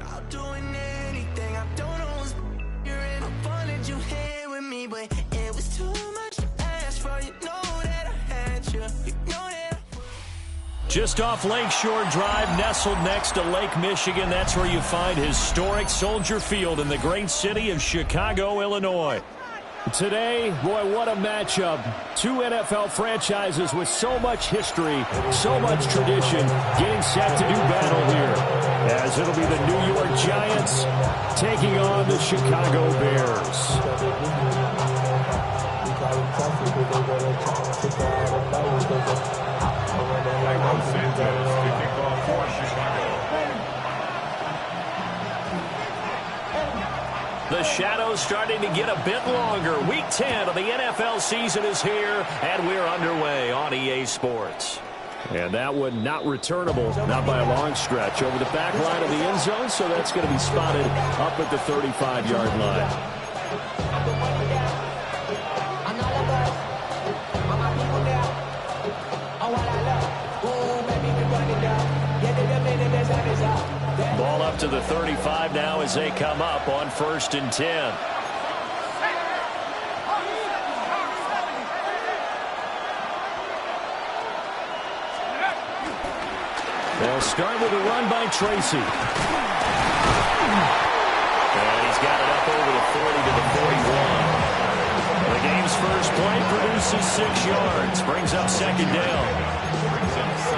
I'm doing anything. I don't know what's you're in. I wanted you here with me, but it was too much to ask for. You know that I had you. You know that. Just off Lakeshore Drive, nestled next to Lake Michigan. That's where you find historic Soldier Field in the great city of Chicago, Illinois. Today, boy, what a matchup. Two NFL franchises with so much history, so much tradition, getting set to do battle here. As it'll be the New York Giants taking on the Chicago Bears. The shadows starting to get a bit longer. Week 10 of the NFL season is here, and we're underway on EA Sports. And that one not returnable, not by a long stretch, over the back line of the end zone, so that's going to be spotted up at the 35-yard line. Ball up to the 35 now as they come up on 1st and 10. They'll start with a run by Tracy. And he's got it up over the 40 to the 41. The game's first play produces 6 yards, brings up 2nd down.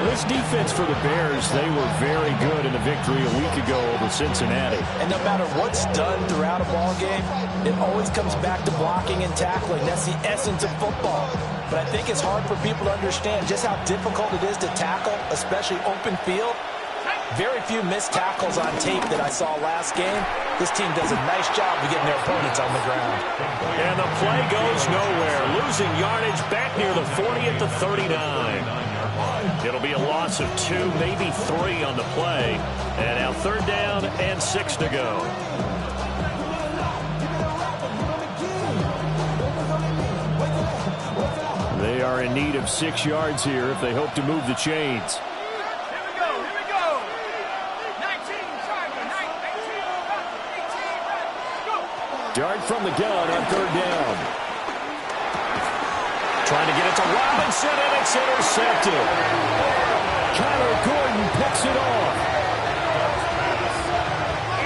This defense for the Bears, they were very good in a victory a week ago over Cincinnati. And no matter what's done throughout a ball game, it always comes back to blocking and tackling. That's the essence of football. But I think it's hard for people to understand just how difficult it is to tackle, especially open field. Very few missed tackles on tape that I saw last game. This team does a nice job of getting their opponents on the ground. And the play goes nowhere. Losing yardage back near the 40 at the 39. It'll be a loss of 2, maybe 3 on the play. And now 3rd down and 6 to go. They are in need of 6 yards here if they hope to move the chains. Dart from the gun on 3rd down. Trying to get it to Robinson, and it's intercepted. Kyler Gordon picks it off.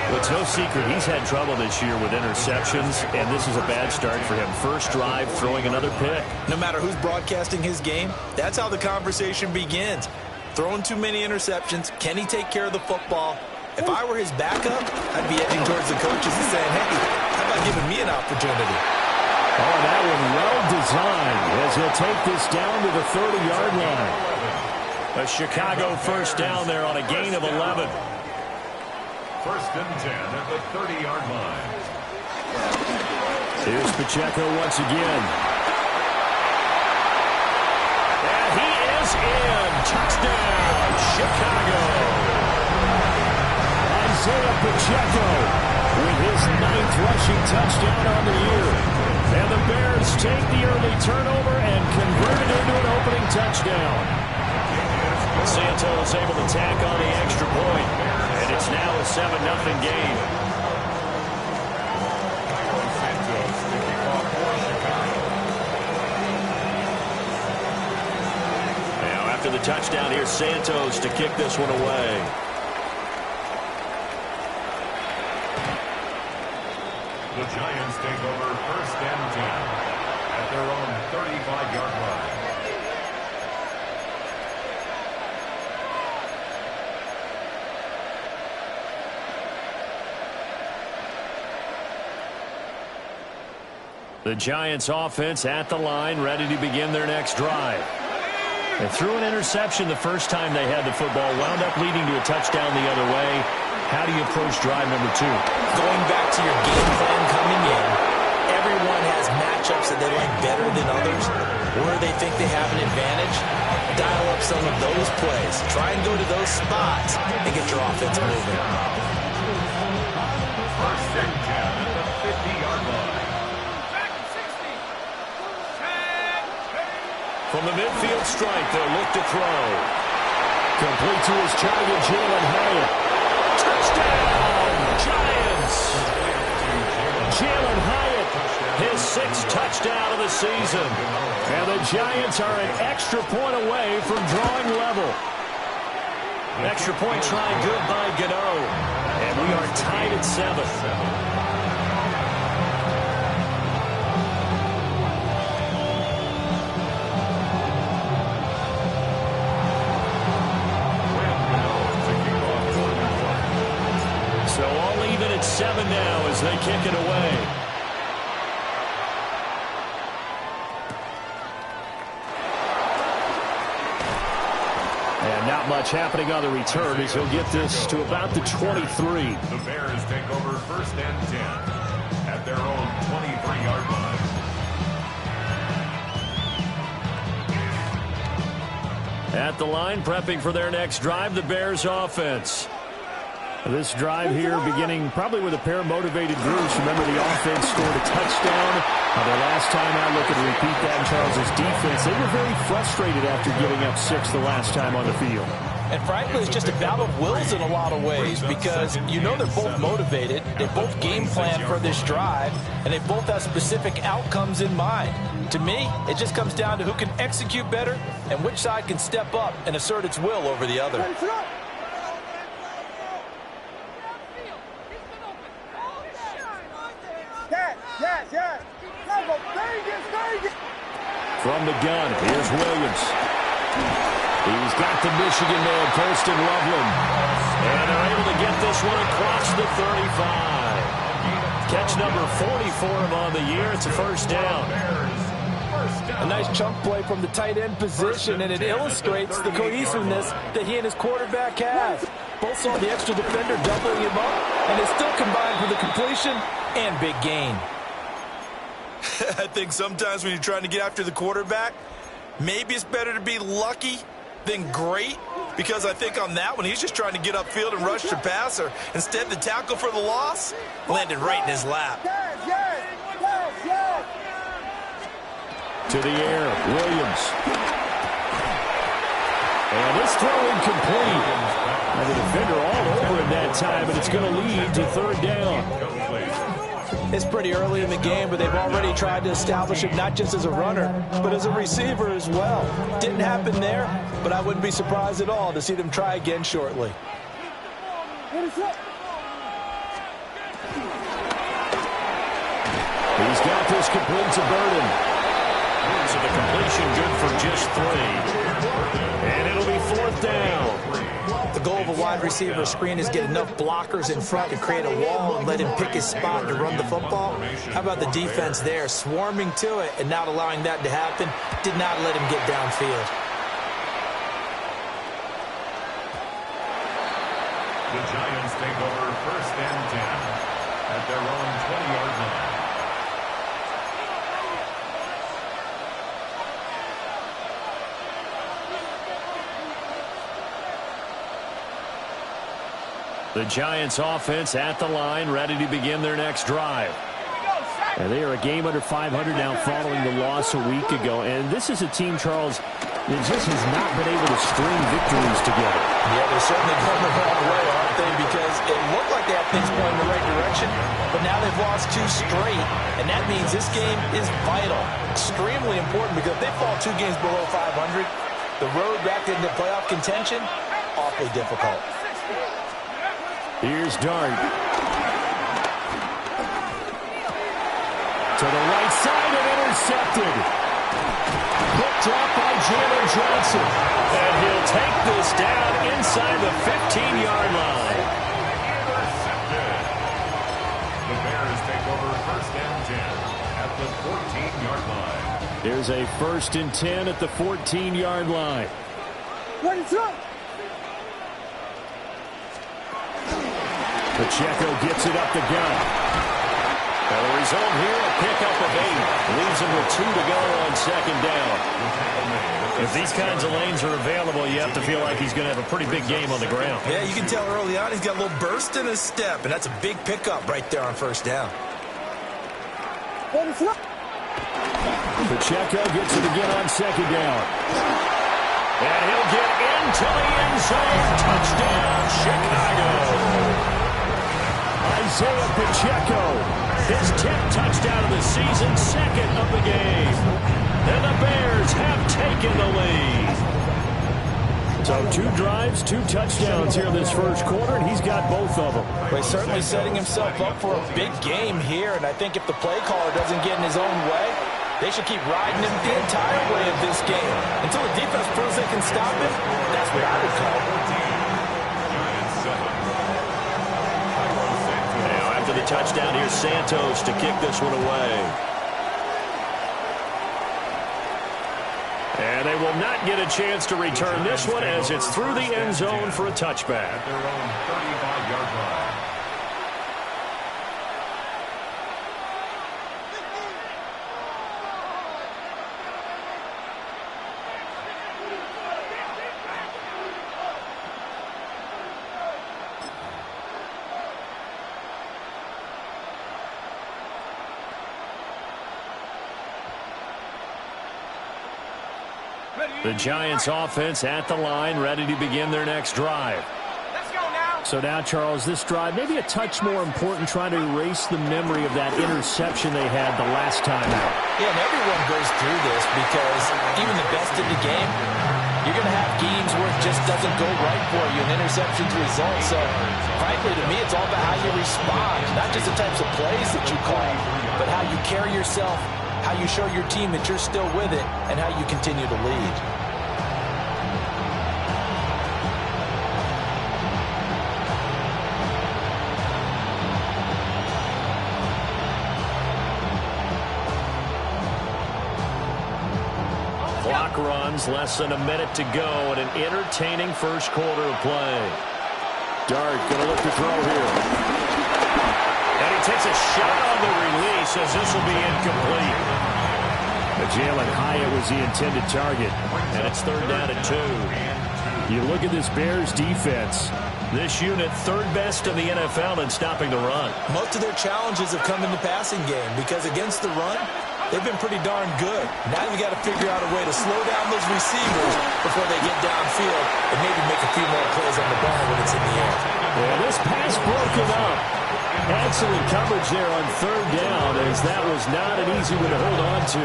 Well, it's no secret he's had trouble this year with interceptions, and this is a bad start for him. First drive, throwing another pick. No matter who's broadcasting his game, that's how the conversation begins. Throwing too many interceptions, can he take care of the football? If I were his backup, I'd be edging towards the coaches and saying, hey, how about giving me an opportunity? Oh, that one well designed as he'll take this down to the 30-yard line. A Chicago first down there on a gain of 11. 1st and 10 at the 30-yard line. Here's Pacheco once again. And he is in. Touchdown, Chicago. Isaiah Pacheco with his 9th rushing touchdown on the year. And the Bears take the early turnover and convert it into an opening touchdown. Santos able to tack on the extra point. And it's now a 7-0 game. Now after the touchdown, here's Santos to kick this one away. The Giants take over 1st and 10 at their own 35-yard line. The Giants offense at the line, ready to begin their next drive. They threw an interception the first time they had the football, wound up leading to a touchdown the other way. How do you approach drive number 2? Going back to your game plan coming in, everyone has matchups that they like better than others, where they think they have an advantage. Dial up some of those plays. Try and go to those spots and get your offense moving. 1st and 10 at the 50-yard line. From the midfield stripe, they'll look to throw. Complete to his target, Jalen Hyatt. Touchdown! Giants. Jalen Hyatt, his 6th touchdown of the season. And the Giants are an extra point away from drawing level. Extra point try good by Gano. And we are tied at 7. So all even at 7 now as they kick it away. And not much happening on the return as he'll get this to about the 23. The Bears take over 1st and 10 at their own 23-yard line. At the line, prepping for their next drive, the Bears offense. This drive here beginning probably with a pair of motivated groups. Remember, the offense scored a touchdown. Their last time out, looking to repeat that in Charles' defense. They were very frustrated after giving up 6 the last time on the field. And frankly, it's just a battle of wills in a lot of ways because you know they're both motivated. They both game plan for this drive, and they both have specific outcomes in mind. To me, it just comes down to who can execute better and which side can step up and assert its will over the other. From the gun, here's Williams. He's got the Michigan man, Colston Loveland. And they're able to get this one across the 35. Catch number 40 for him on the year. It's a 1st down. A nice chunk play from the tight end position, and it illustrates the cohesiveness that he and his quarterback have. Both saw the extra defender doubling him up, and they still combined for the completion and big gain. I think sometimes when you're trying to get after the quarterback, maybe it's better to be lucky than great, because I think on that one, he's just trying to get upfield and rush the passer. Instead, the tackle for the loss landed right in his lap. To the air, Williams. And this throw incomplete. And the defender all over him that time, and it's going to lead to 3rd down. It's pretty early in the game, but they've already tried to establish him not just as a runner, but as a receiver as well. Didn't happen there, but I wouldn't be surprised at all to see them try again shortly. He's got this complete to Burden. So the completion good for just 3. And it'll be 4th down. The goal of a wide receiver screen is get enough blockers in front to create a wall and let him pick his spot to run the football. How about the defense there, swarming to it and not allowing that to happen? Did not let him get downfield. The Giants take over 1st and 10 at their own 20-yard line. The Giants offense at the line, ready to begin their next drive. And they are a game under 500 now following the loss a week ago. And this is a team, Charles, that just has not been able to string victories together. Yeah, they're certainly going the wrong way, aren't they? Because it looked like they had things going in the right direction, but now they've lost 2 straight, and that means this game is vital. Extremely important because if they fall 2 games below 500, the road back into playoff contention, awfully difficult. Here's Dart. To the right side and intercepted. Quick drop by Jalen Johnson. And he'll take this down inside the 15-yard line. The Bears take over 1st and 10 at the 14-yard line. There's a 1st and 10 at the 14-yard line. What is up? Pacheco gets it up the gut. And the result here, a pickup of 8. Leaves him with 2 to go on 2nd down. If these kinds of lanes are available, you have to feel like he's going to have a pretty big game on the ground. Yeah, you can tell early on he's got a little burst in his step, and that's a big pickup right there on 1st down. Pacheco gets it again on 2nd down. And he'll get into the end zone. Touchdown, Chicago. Isaiah Pacheco, his 10th touchdown of the season, second of the game. And the Bears have taken the lead. So 2 drives, 2 touchdowns here in this first quarter, and he's got both of them. Well, he's certainly setting himself up for a big game here, and I think if the play caller doesn't get in his own way, they should keep riding him the entire way of this game. Until the defense proves they can stop him, that's what I would call it. Now, after the touchdown, here's Santos to kick this one away. And they will not get a chance to return this one as it's through the end zone for a touchback. At their own 35-yard line. The Giants offense at the line, ready to begin their next drive. Let's go now. So now, Charles, this drive maybe a touch more important, trying to erase the memory of that interception they had the last time out. Yeah, and everyone goes through this because even the best in the game, you're going to have games where it just doesn't go right for you, and interceptions result. So, frankly, to me, it's all about how you respond, not just the types of plays that you call, but how you carry yourself, how you show your team that you're still with it, and how you continue to lead. Clock runs, less than a minute to go, and an entertaining first quarter of play. Dart going to look to throw here. And he takes a shot on the release as this will be incomplete. But Jalen Hyatt was the intended target, and it's 3rd down and 2. You look at this Bears defense. This unit, 3rd best in the NFL in stopping the run. Most of their challenges have come in the passing game because against the run, they've been pretty darn good. Now you've got to figure out a way to slow down those receivers before they get downfield and maybe make a few more plays on the ball when it's in the air. Well, this pass broken up. Excellent coverage there on 3rd down, as that was not an easy one to hold on to.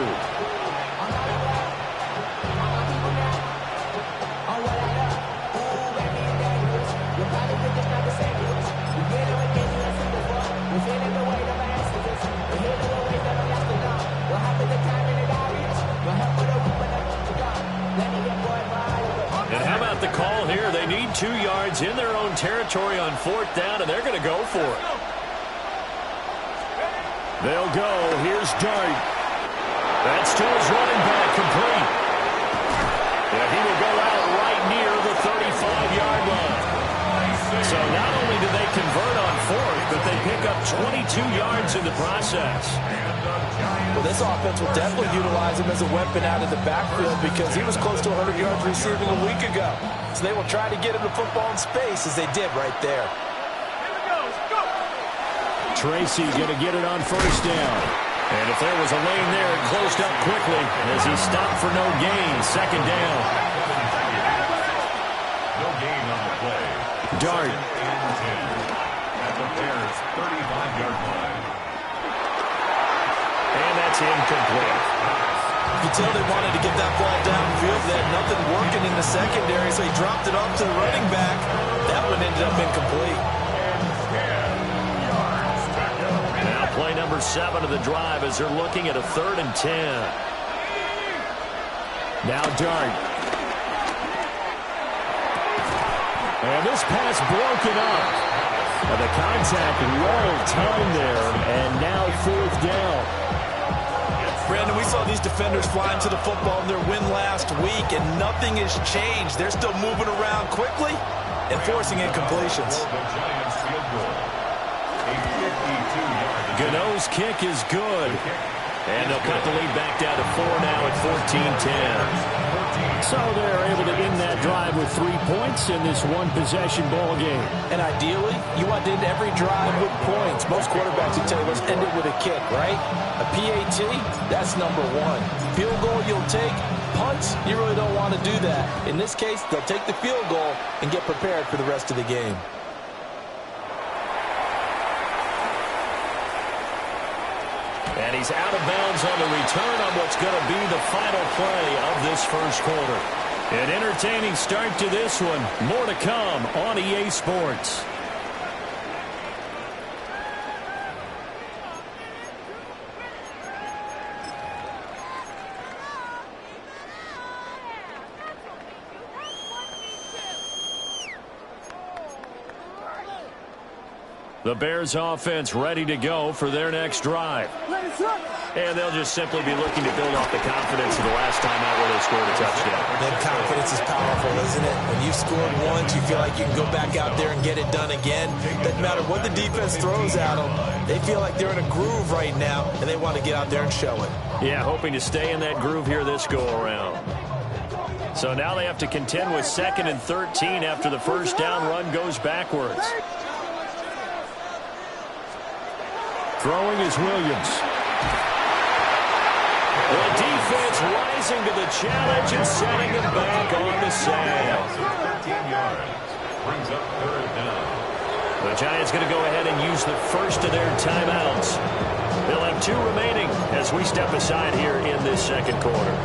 And how about the call here? They need 2 yards in their own territory on 4th down, and they're going to go for it. They'll go. Here's Dart. That's to his running back, complete. Yeah, he will go out right near the 35-yard line. So not only do they convert on 4th, but they pick up 22 yards in the process. Well, this offense will definitely utilize him as a weapon out of the backfield because he was close to 100 yards receiving a week ago. So they will try to get him the football in space as they did right there. Tracy going to get it on 1st down. And if there was a lane there, it closed up quickly as he stopped for no gain. 2nd down. No gain on the play. Dart. 2nd and 10. At the Bears' 35-yard line. And that's incomplete. You can tell they wanted to get that ball downfield. They had nothing working in the secondary, so he dropped it off to the running back. That one ended up incomplete. Now play number 7 of the drive as they're looking at a 3rd and 10. Now Dart. And this pass broken up. And the contact well timed there, and now 4th down. Brandon, we saw these defenders flying to the football in their win last week, and nothing has changed. They're still moving around quickly and forcing incompletions. The Giants field goal. A 52-yard. Gano's kick is good. And they'll cut the lead back down to 4 now at 14-10. So they're able to end that drive with 3 points in this one-possession ball game. And ideally, you want to end every drive with points. Most quarterbacks would tell you, let's end it with a kick, right? A PAT, that's number 1. Field goal you'll take. Punts, you really don't want to do that. In this case, they'll take the field goal and get prepared for the rest of the game. And he's out of bounds on the return on what's going to be the final play of this first quarter. An entertaining start to this one. More to come on EA Sports. The Bears offense ready to go for their next drive. And they'll just simply be looking to build off the confidence of the last time out where they scored a touchdown. That confidence is powerful, isn't it? When you've scored once, you feel like you can go back out there and get it done again. Doesn't matter what the defense throws at them. They feel like they're in a groove right now, and they want to get out there and show it. Yeah, hoping to stay in that groove here this go-around. So now they have to contend with 2nd and 13 after the first down run goes backwards. Throwing is Williams. The defense rising to the challenge and setting them back on the sand. 13 yards. Brings up 3rd down. The Giants going to go ahead and use the first of their timeouts. They'll have 2 remaining as we step aside here in this second quarter.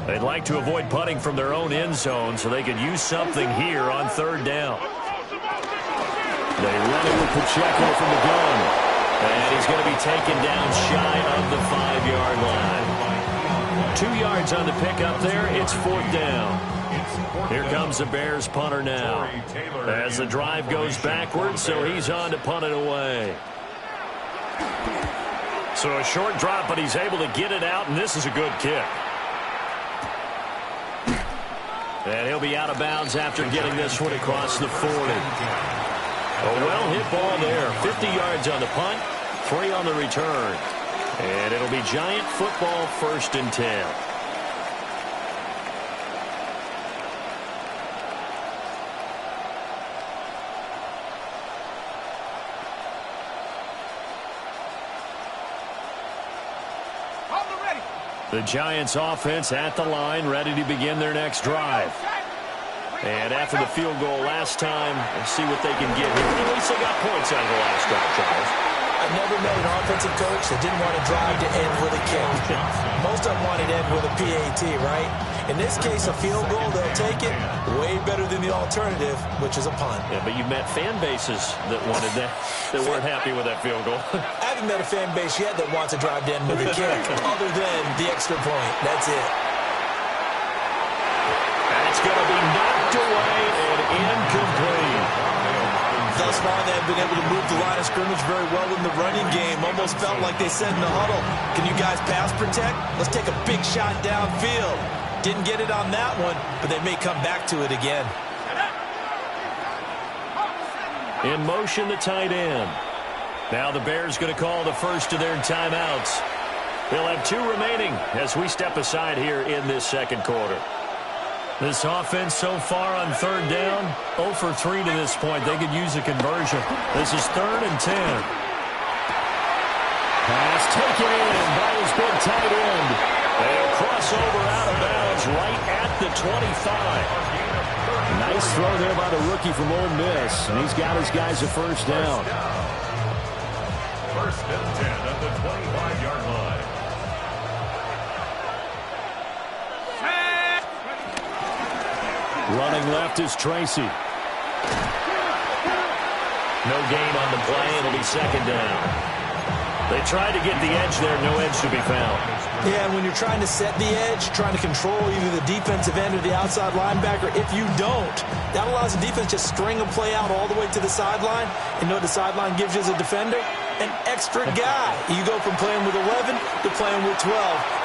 They'd like to avoid punting from their own end zone so they could use something here on 3rd down. They run it with Pacheco from the gun. And he's going to be taken down shy of the 5-yard line. 2 yards on the pickup there. It's 4th down. Here comes the Bears punter now. As the drive goes backwards, so he's on to punt it away. So a short drop, but he's able to get it out, and this is a good kick. And he'll be out of bounds after getting this one across the 40. A well-hit ball there. 50 yards on the punt, 3 on the return. And it'll be Giant football 1st and 10. The Giants offense at the line, ready to begin their next drive. And after the field goal last time, let's see what they can get here. At least they got points out of the last drive, Charles. I've never met an offensive coach that didn't want to drive to end with a kick. Most of them wanted to end with a PAT, right? In this case, a field goal, they'll take it. Way better than the alternative, which is a punt. Yeah, but you've met fan bases that wanted that, that weren't happy with that field goal. I haven't met a fan base yet that wants to drive to end with a kick, other than the extra point. That's it. That's going to be knocked away and incomplete. Thus far, they have been able to move the line of scrimmage very well in the running game. Almost felt like they said in the huddle, can you guys pass protect? Let's take a big shot downfield. Didn't get it on that one, but they may come back to it again. In motion, the tight end. Now the Bears going to call the first of their timeouts. They'll have 2 remaining as we step aside here in this second quarter. This offense so far on 3rd down, 0 for 3 to this point. They could use a conversion. This is 3rd and 10. Pass taken in by his big tight end. They'll cross over out of bounds right at the 25. Nice throw there by the rookie from Ole Miss, and he's got his guys a first down. 1st and 10 at the 25-yard line. Running left is Tracy. No gain on the play. It'll be 2nd down. They tried to get the edge there. No edge to be found. Yeah, and when you're trying to set the edge, trying to control either the defensive end or the outside linebacker, if you don't, that allows the defense to string a play out all the way to the sideline. And know what the sideline gives you as a defender? An extra guy. You go from playing with 11 to playing with 12,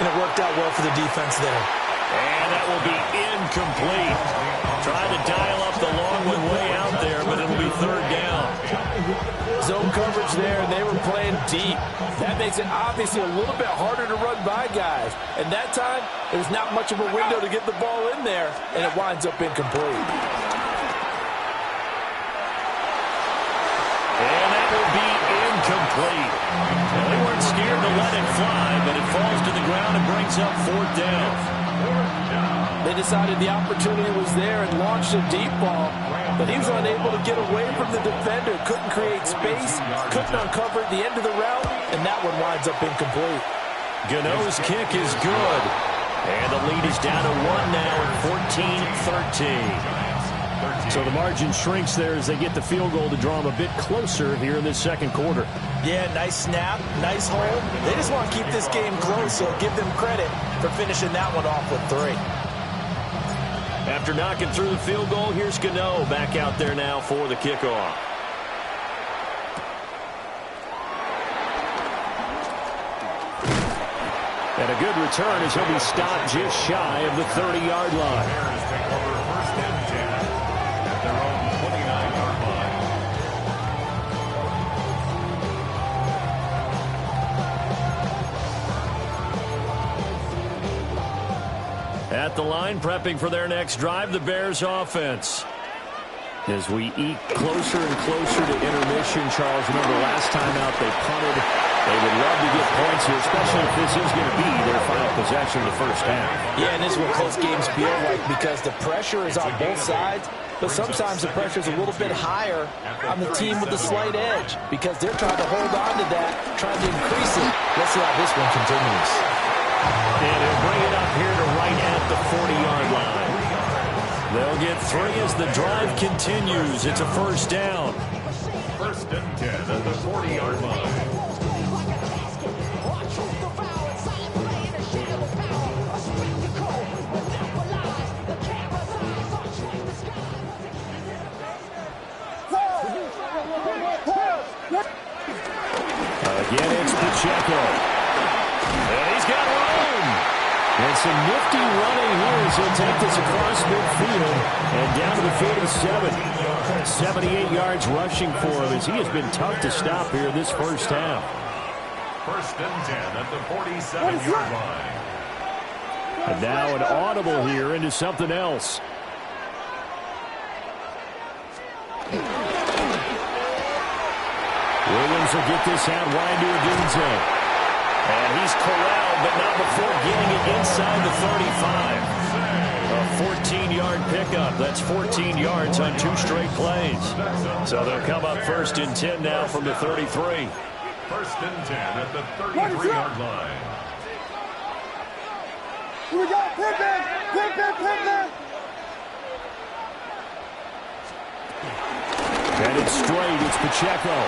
and it worked out well for the defense there. And that will be incomplete. Trying to dial up the long one way out there, but it'll be 3rd down. Zone coverage there, and they were playing deep. That makes it obviously a little bit harder to run by guys. And that time, there's not much of a window to get the ball in there, and it winds up incomplete. And that will be incomplete. They weren't scared to let it fly, but it falls to the ground and brings up 4th down. They decided the opportunity was there and launched a deep ball, but he was unable to get away from the defender. Couldn't create space, couldn't uncover the end of the route, and that one winds up incomplete. Gano's kick is good. And the lead is down to 1 now at 14-13. So the margin shrinks there as they get the field goal to draw them a bit closer here in this second quarter. Yeah, nice snap, nice hold. They just want to keep this game close, so give them credit for finishing that one off with 3. After knocking through the field goal, here's Gano back out there now for the kickoff. And a good return as he'll be stopped just shy of the 30-yard line. Bears take over first and 10 at their own 29-yard line. At the line, prepping for their next drive, the Bears offense. As we eke closer and closer to intermission, Charles, remember last time out they punted. They would love to get points here, especially if this is going to be their final possession of the first half. Yeah, and this is what close games feel like because the pressure is on both sides, but sometimes the pressure is a little bit higher on the team with the slight edge because they're trying to hold on to that, trying to increase it. Let's see how this one continues. And he'll bring it up here to right at the 40-yard line. They'll get 3 as the drive continues. It's a first down. First and 10 at the 40-yard line. Again, it's Pacheco. And he's got room. And some nifty running here as he'll take this across midfield and down to the 47. 78 yards rushing for him as he has been tough to stop here this first half. First and 10 at the 47-yard line. And now an audible here into something else. Williams will get this out wide to Adunze. And he's corralled, but not before getting it inside the 35. A 14-yard pickup. That's 14 yards on 2 straight plays. So they'll come up first and 10 now from the 33. First and 10 at the 33-yard line. Here we go. Pivot. And it's straight. It's Pacheco.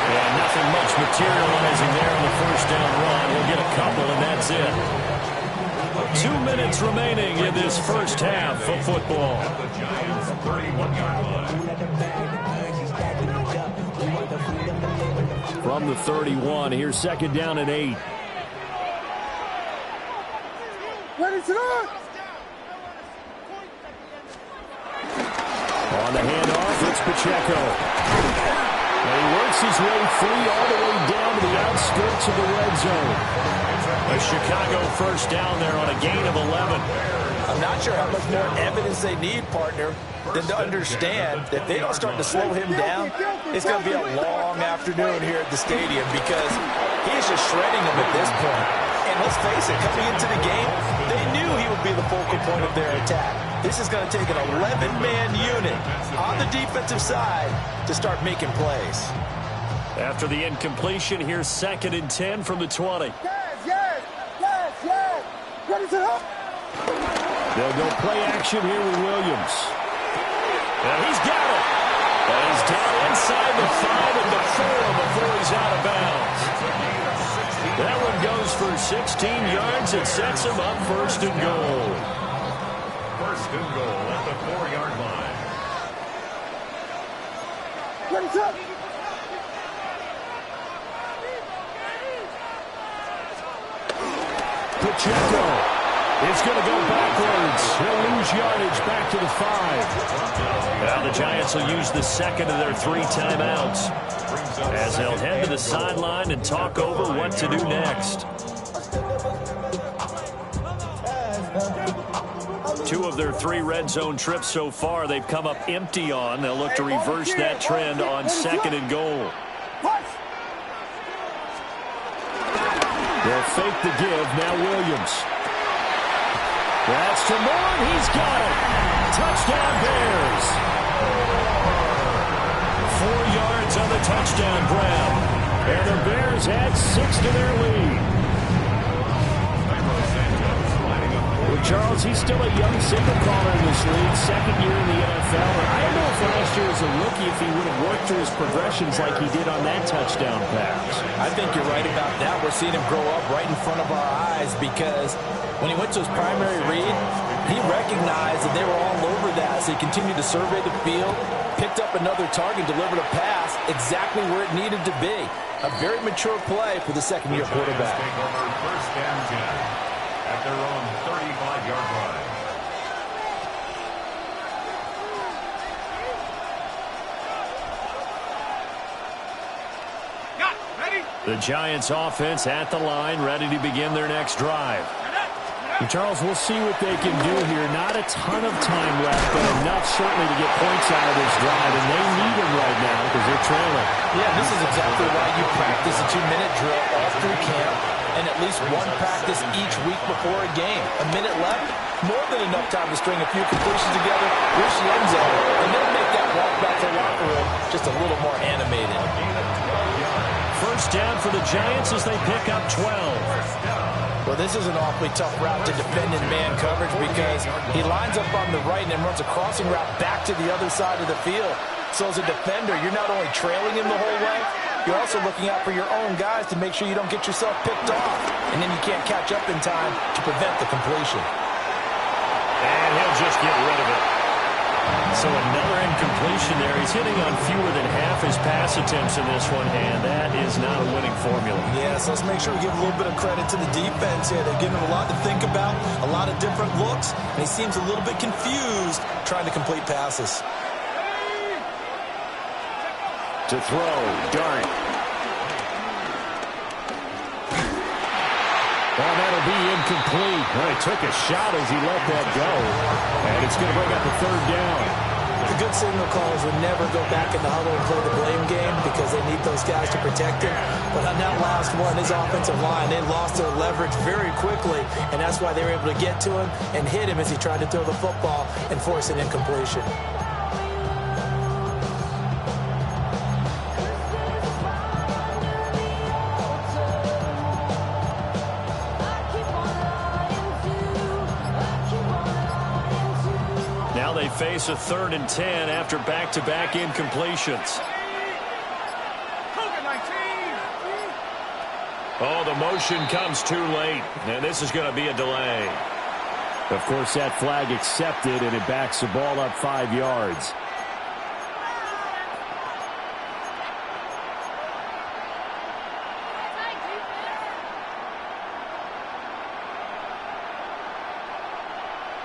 And nothing much materializing there on the first down run. He'll get a couple, and that's it. 2 minutes remaining in this first half of football. At the Giants' 31-yard line. From the 31, here's second down and 8. Ready to run. On the handoff, it's Pacheco. And he works his way free all the way down to the outskirts of the red zone. A Chicago first down there on a gain of 11. I'm not sure how much more evidence they need, partner, than to understand that if they don't start to slow him down, it's going to be a long afternoon here at the stadium because he's just shredding them at this point. And let's face it, coming into the game, they knew he would be the focal point of their attack. This is going to take an 11-man unit on the defensive side to start making plays. After the incompletion, here's second and 10 from the 20. Yes. Ready to run. They'll go play action here with Williams. And he's got it. And he's down inside the 5 and the 4 before he's out of bounds. That one goes for 16 yards. It sets him up first and goal. First and goal at the 4-yard line. Ready to run. Pacheco. It's going to go backwards. He'll lose yardage back to the 5. Now the Giants will use the second of their 3 timeouts as they'll head to the sideline and talk over what to do next. 2 of their 3 red zone trips so far they've come up empty on. They'll look to reverse that trend on second and goal. They'll fake the give. Now Williams. That's to Moore, and he's got it. Touchdown, Bears. 4 yards on the touchdown grab. And the Bears add 6 to their lead. Well, Charles, he's still a young signal caller in this league, second year in the NFL. I don't know if last year as a rookie if he would have worked through his progressions like he did on that touchdown pass. I think you're right about that. We're seeing him grow up right in front of our eyes because when he went to his primary read, he recognized that they were all over that, so he continued to survey the field, picked up another target, delivered a pass exactly where it needed to be. A very mature play for the second-year quarterback. First and 10 at their own 35-yard line. The Giants offense at the line, ready to begin their next drive. And Charles, we'll see what they can do here. Not a ton of time left, but enough certainly to get points out of this drive, and they need them right now because they're trailing. Yeah, this is exactly why you practice a 2-minute drill all through camp and at least one practice each week before a game. A minute left, more than enough time to string a few completions together, reach the end zone, and then make that walk back to the locker room just a little more animated. First down for the Giants as they pick up 12. Well, this is an awfully tough route to defend in man coverage because he lines up on the right and then runs a crossing route back to the other side of the field. So as a defender, you're not only trailing him the whole way, you're also looking out for your own guys to make sure you don't get yourself picked off. And then you can't catch up in time to prevent the completion. And he'll just get rid of it. So another incompletion there. He's hitting on fewer than half his pass attempts in this one, and that is not a winning formula. Yeah, so let's make sure we give a little bit of credit to the defense here. They're giving him a lot to think about, a lot of different looks, and he seems a little bit confused trying to complete passes. To throw, Dart. Oh, that'll be incomplete. Well, he took a shot as he let that go. And it's going to bring up a third down. The good signal callers would never go back in the huddle and play the blame game because they need those guys to protect him. But on that last one, his offensive line, they lost their leverage very quickly, and that's why they were able to get to him and hit him as he tried to throw the football and force an incompletion. Now they face a 3rd and 10 after back-to-back incompletions. Oh, the motion comes too late, and this is going to be a delay. Of course, that flag accepted, and it backs the ball up 5 yards.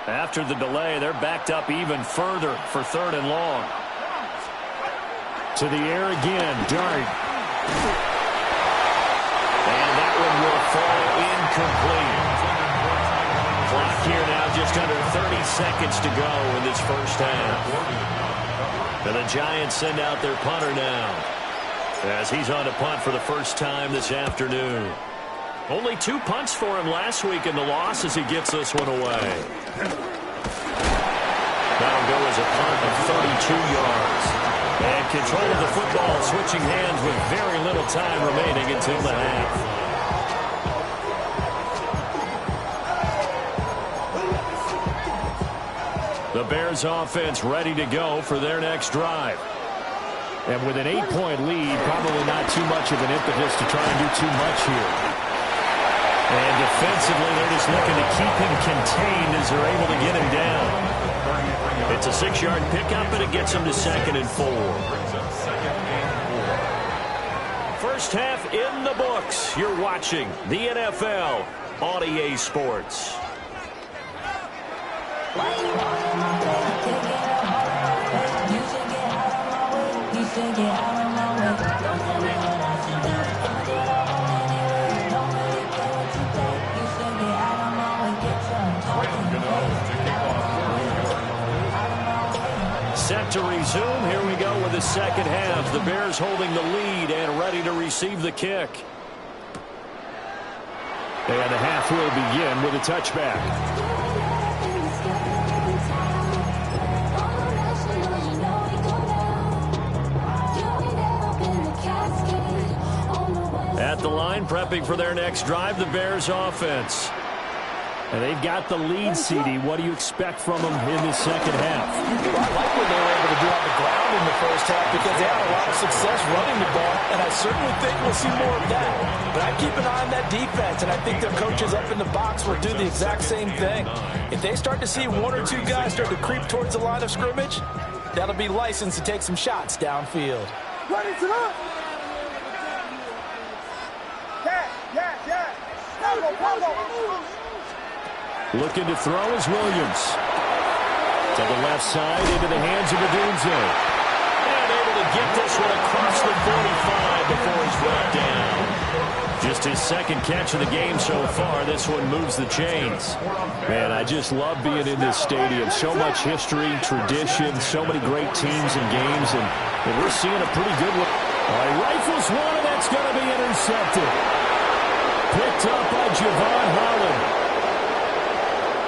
After the delay, they're backed up even further for 3rd and long. To the air again, Dart. And that one will fall incomplete. Clock here now just under 30 seconds to go in this first half. And the Giants send out their punter now as he's on to punt for the first time this afternoon. Only 2 punts for him last week in the loss as he gets this one away. That'll go as a punt of 32 yards. And control of the football switching hands with very little time remaining until the half. The Bears offense ready to go for their next drive. And with an 8-point lead, probably not too much of an impetus to try and do too much here. And defensively, they're just looking to keep him contained as they're able to get him down. It's a 6-yard pickup, but it gets him to 2nd and 4. First half in the books. You're watching the NFL on EA Sports. Set to resume. Here we go with the second half. The Bears holding the lead and ready to receive the kick. And the half will begin with a touchback. At the line, prepping for their next drive, the Bears offense. And they've got the lead, CD. What do you expect from them in the second half? Well, I like what they were able to do on the ground in the first half because they had a lot of success running the ball, and I certainly think we'll see more of that. But I keep an eye on that defense, and I think their coaches up in the box will do the exact same thing. If they start to see one or two guys start to creep towards the line of scrimmage, that'll be licensed to take some shots downfield. Ready to run! Yeah. Pablo. Looking to throw is Williams. To the left side, into the hands of Odunze. And able to get this one across the 45 before he's brought down. Just his second catch of the game so far. This one moves the chains. Man, I just love being in this stadium. So much history, tradition, so many great teams and games, and we're seeing a pretty good one. All right, rifles one, and that's going to be intercepted. Picked up by Javon Holland.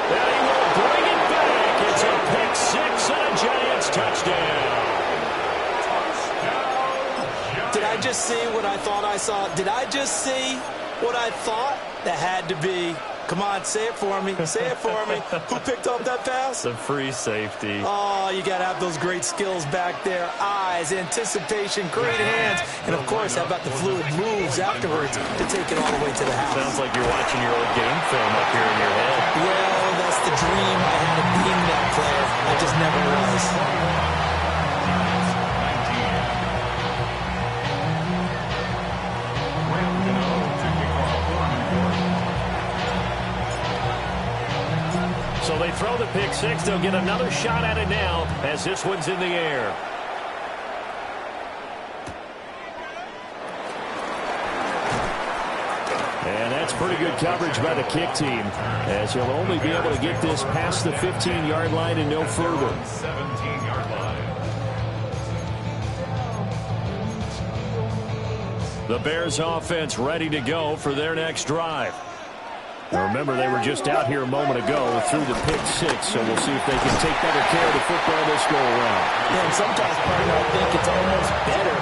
And he will bring it back. It's a pick six and a Giants touchdown. Did I just see what I thought I saw? Did I just see what I thought? That had to be. Come on, say it for me. Say it for me. Who picked up that pass? The free safety. Oh, you got to have those great skills back there. Eyes, anticipation, great hands. And, of course, how about the fluid moves afterwards to take it all the way to the house? Sounds like you're watching your old game film up here in your head. Well, that's the dream. I had of being that player. I just never was. So they throw the pick six. They'll get another shot at it now as this one's in the air. And that's pretty good coverage by the kick team, as he'll only be able to get this past the 15-yard line and no further. 17-yard line. The Bears offense ready to go for their next drive. Now remember, they were just out here a moment ago through the pick six, so we'll see if they can take better care of the football this go around. Yeah, and sometimes, partner, I think it's almost better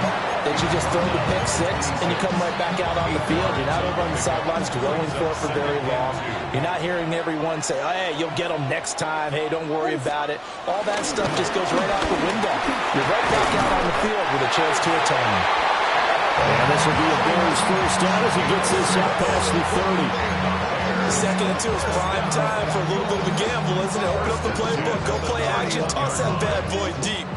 that you just throw the pick six and you come right back out on the field. You're not over on the sidelines dwelling for it for very long. You're not hearing everyone say, oh, hey, you'll get them next time. Hey, don't worry about it. All that stuff just goes right out the window. You're right back out on the field with a chance to atone. And this will be a Bears first down as he gets this out past the 30. Second and two is prime time for a little bit of a gamble, isn't it? Open up the playbook, go play action, toss that bad boy deep.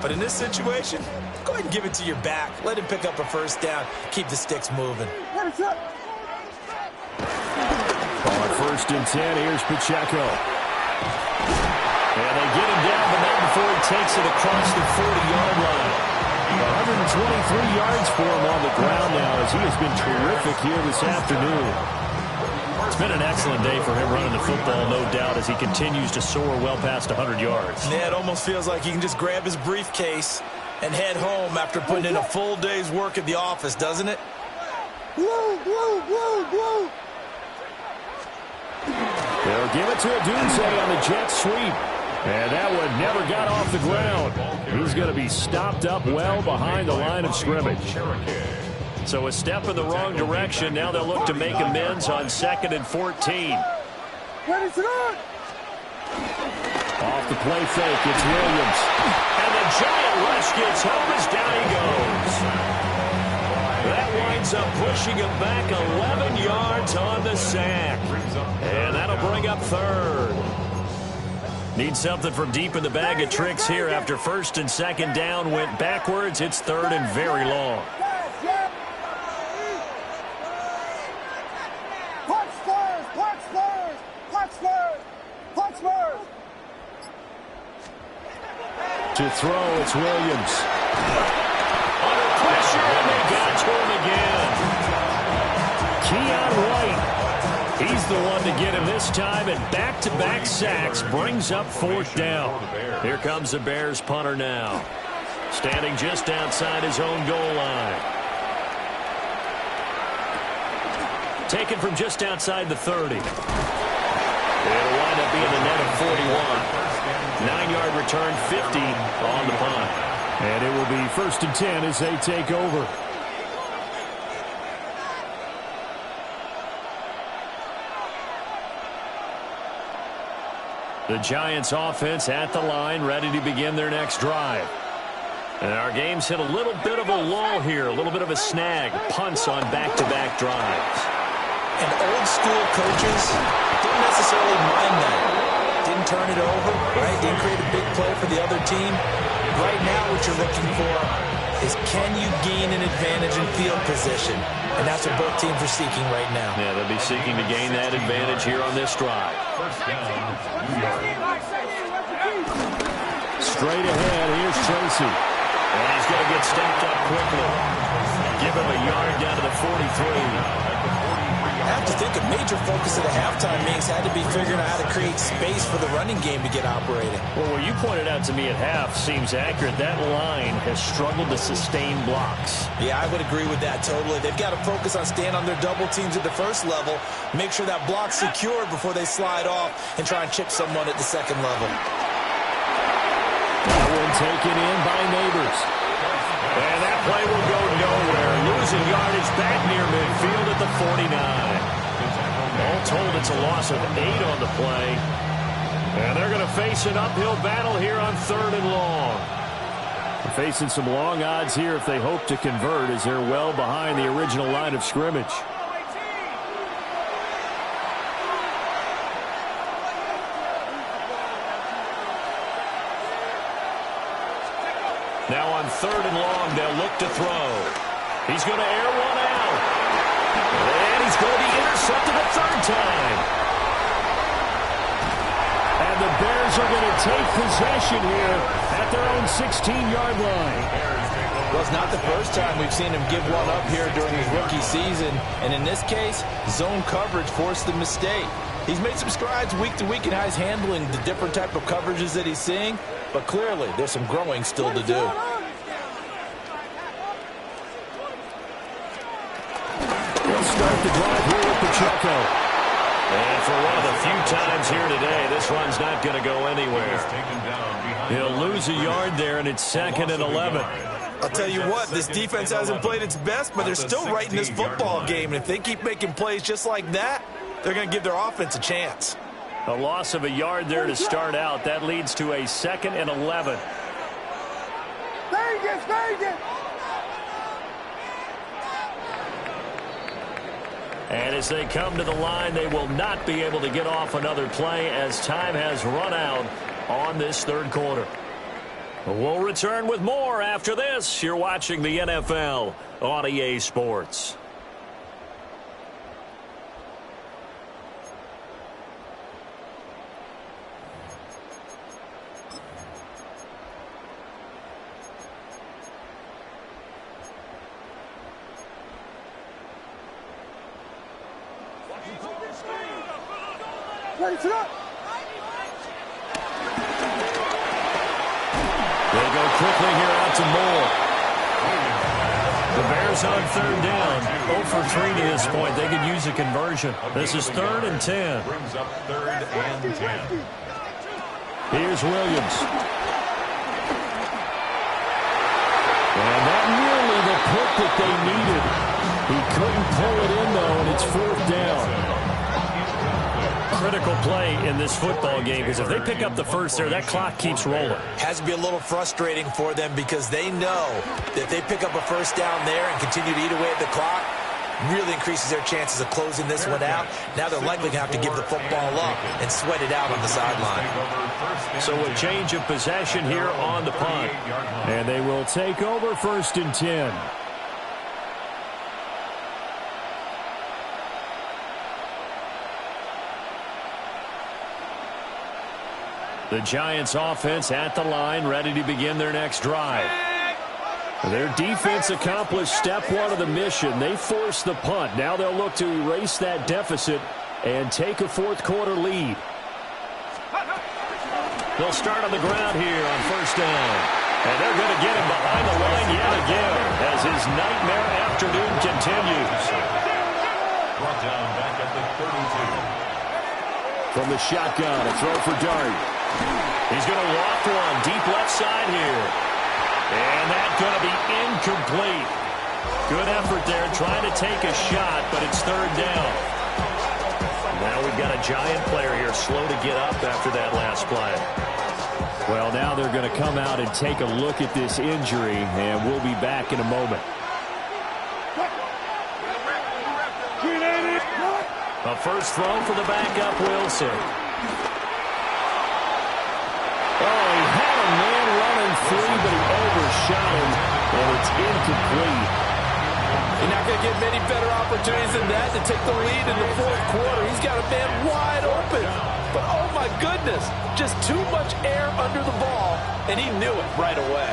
But in this situation, go ahead and give it to your back. Let him pick up a first down. Keep the sticks moving. On first and 10, here's Pacheco. And they get him down, but not before he takes it across the 40-yard line. 123 yards for him on the ground now, as he has been terrific here this afternoon. It's been an excellent day for him running the football, no doubt, as he continues to soar well past 100 yards. Yeah, it almost feels like he can just grab his briefcase and head home after putting in a full day's work at the office, doesn't it? Blue. They'll give it to Odunze on the jet sweep. And that one never got off the ground. He's going to be stopped up well behind the line of scrimmage. So a step in the wrong direction. Now they'll look to make amends on 2nd and 14. Ready to run! Off the play fake, it's Williams. And the giant rush gets home as down he goes. That winds up pushing him back 11 yards on the sack. And that'll bring up third. Need something from deep in the bag of tricks here after first and second down went backwards. It's third and very long. To throw, it's Williams. Under pressure, and they got to him again. Keon White, he's the one to get him this time, and back-to-back sacks brings up fourth down. Here comes the Bears punter now, standing just outside his own goal line. Taken from just outside the 30. It'll wind up being a net of 41. 9-yard return, 50 on the punt. And it will be 1st and 10 as they take over. The Giants offense at the line, ready to begin their next drive. And our game's hit a little bit of a lull here, a little bit of a snag. Punts on back-to-back drives. And old school coaches didn't necessarily mind that. Didn't turn it over, right? Didn't create a big play for the other team. Right now what you're looking for is, can you gain an advantage in field position? And that's what both teams are seeking right now. Yeah, they'll be seeking to gain that advantage here on this drive. Straight ahead, here's Tracy. And he's going to get stopped up quickly. Give him a yard down to the 43. I have to think a major focus of the halftime meetings had to be figuring out how to create space for the running game to get operating. Well, what you pointed out to me at half seems accurate. That line has struggled to sustain blocks. Yeah, I would agree with that totally. They've got to focus on staying on their double teams at the first level, make sure that block's secured before they slide off and try and chip someone at the second level. That one taken in by Neighbors. And that play will go nowhere. Losing yardage back near midfield at the 49. All told, it's a loss of 8 on the play. And they're going to face an uphill battle here on 3rd and long. They're facing some long odds here if they hope to convert, as they're well behind the original line of scrimmage. Now on 3rd and long, they'll look to throw. He's going to air one out. And he's going to be intercepted a 3rd time. And the Bears are going to take possession here at their own 16-yard line. Well, it's not the first time we've seen him give one up here during his rookie season. And in this case, zone coverage forced the mistake. He's made some strides week to week in how he's handling the different type of coverages that he's seeing. But clearly, there's some growing still to do. They'll start the drive here with Pacheco. And for one of the few times here today, this run's not going to go anywhere. He'll lose a yard there, and it's 2nd and 11. I'll tell you what, this defense hasn't played its best, but they're still right in this football game. And if they keep making plays just like that, they're going to give their offense a chance. A loss of a yard there to start out. That leads to a 2nd and 11. Vegas, Vegas! And as they come to the line, they will not be able to get off another play as time has run out on this 3rd quarter. We'll return with more after this. You're watching the NFL on EA Sports. Place it up! They go quickly here out to Moore. The Bears on 3rd down. 0 for 3 to this point. They could use a conversion. This is 3rd and 10. Brings up 3rd and 10. Here's Williams. And that nearly the pick that they needed. He couldn't pull it in, though, and it's 4th down. Critical play in this football game, because if they pick up the first there, that clock keeps rolling. Has to be a little frustrating for them because they know that if they pick up a first down there and continue to eat away at the clock, really increases their chances of closing this one out. Now they're likely going to have to give the football up and sweat it out on the sideline. So a change of possession here on the punt. And they will take over 1st and 10. The Giants offense at the line, ready to begin their next drive. Their defense accomplished step 1 of the mission. They forced the punt. Now they'll look to erase that deficit and take a 4th quarter lead. They'll start on the ground here on 1st down. And they're going to get him behind the line yet again as his nightmare afternoon continues. Brought down back at the 32. From the shotgun, a throw for Dart. He's going to walk one deep left side here. And that's going to be incomplete. Good effort there trying to take a shot, but it's 3rd down. Now we've got a Giant player here slow to get up after that last play. Well, now they're going to come out and take a look at this injury, and we'll be back in a moment. A first throw for the backup, Wilson. Oh, he had a man running free, but he overshot him, and it's incomplete. You're not going to get many better opportunities than that to take the lead in the fourth quarter. He's got a man wide open. But, oh, my goodness, just too much air under the ball, and he knew it right away.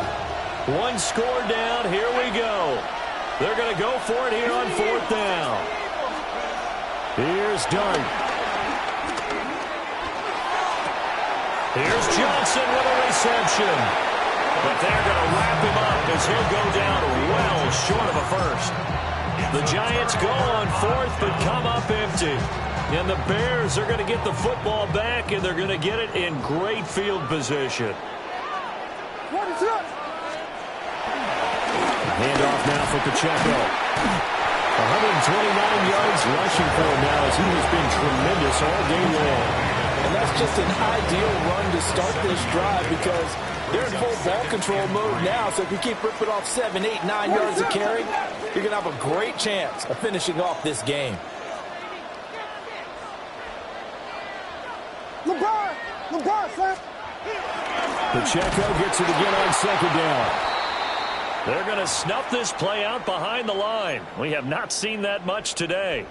One score down. Here we go. They're going to go for it here on fourth down. Here's Dart. Here's Johnson with a reception. But they're going to wrap him up as he'll go down well short of a first. The Giants go on fourth but come up empty. And the Bears are going to get the football back, and they're going to get it in great field position. Handoff now for Pacheco. 129 yards rushing for him now as he has been tremendous all day long. And that's just an ideal run to start this drive because they're in full ball control mode now. So if you keep ripping off 7, 8, 9 yards a carry, you're going to have a great chance of finishing off this game. Pacheco gets it again on second down. They're going to snuff this play out behind the line. We have not seen that much today.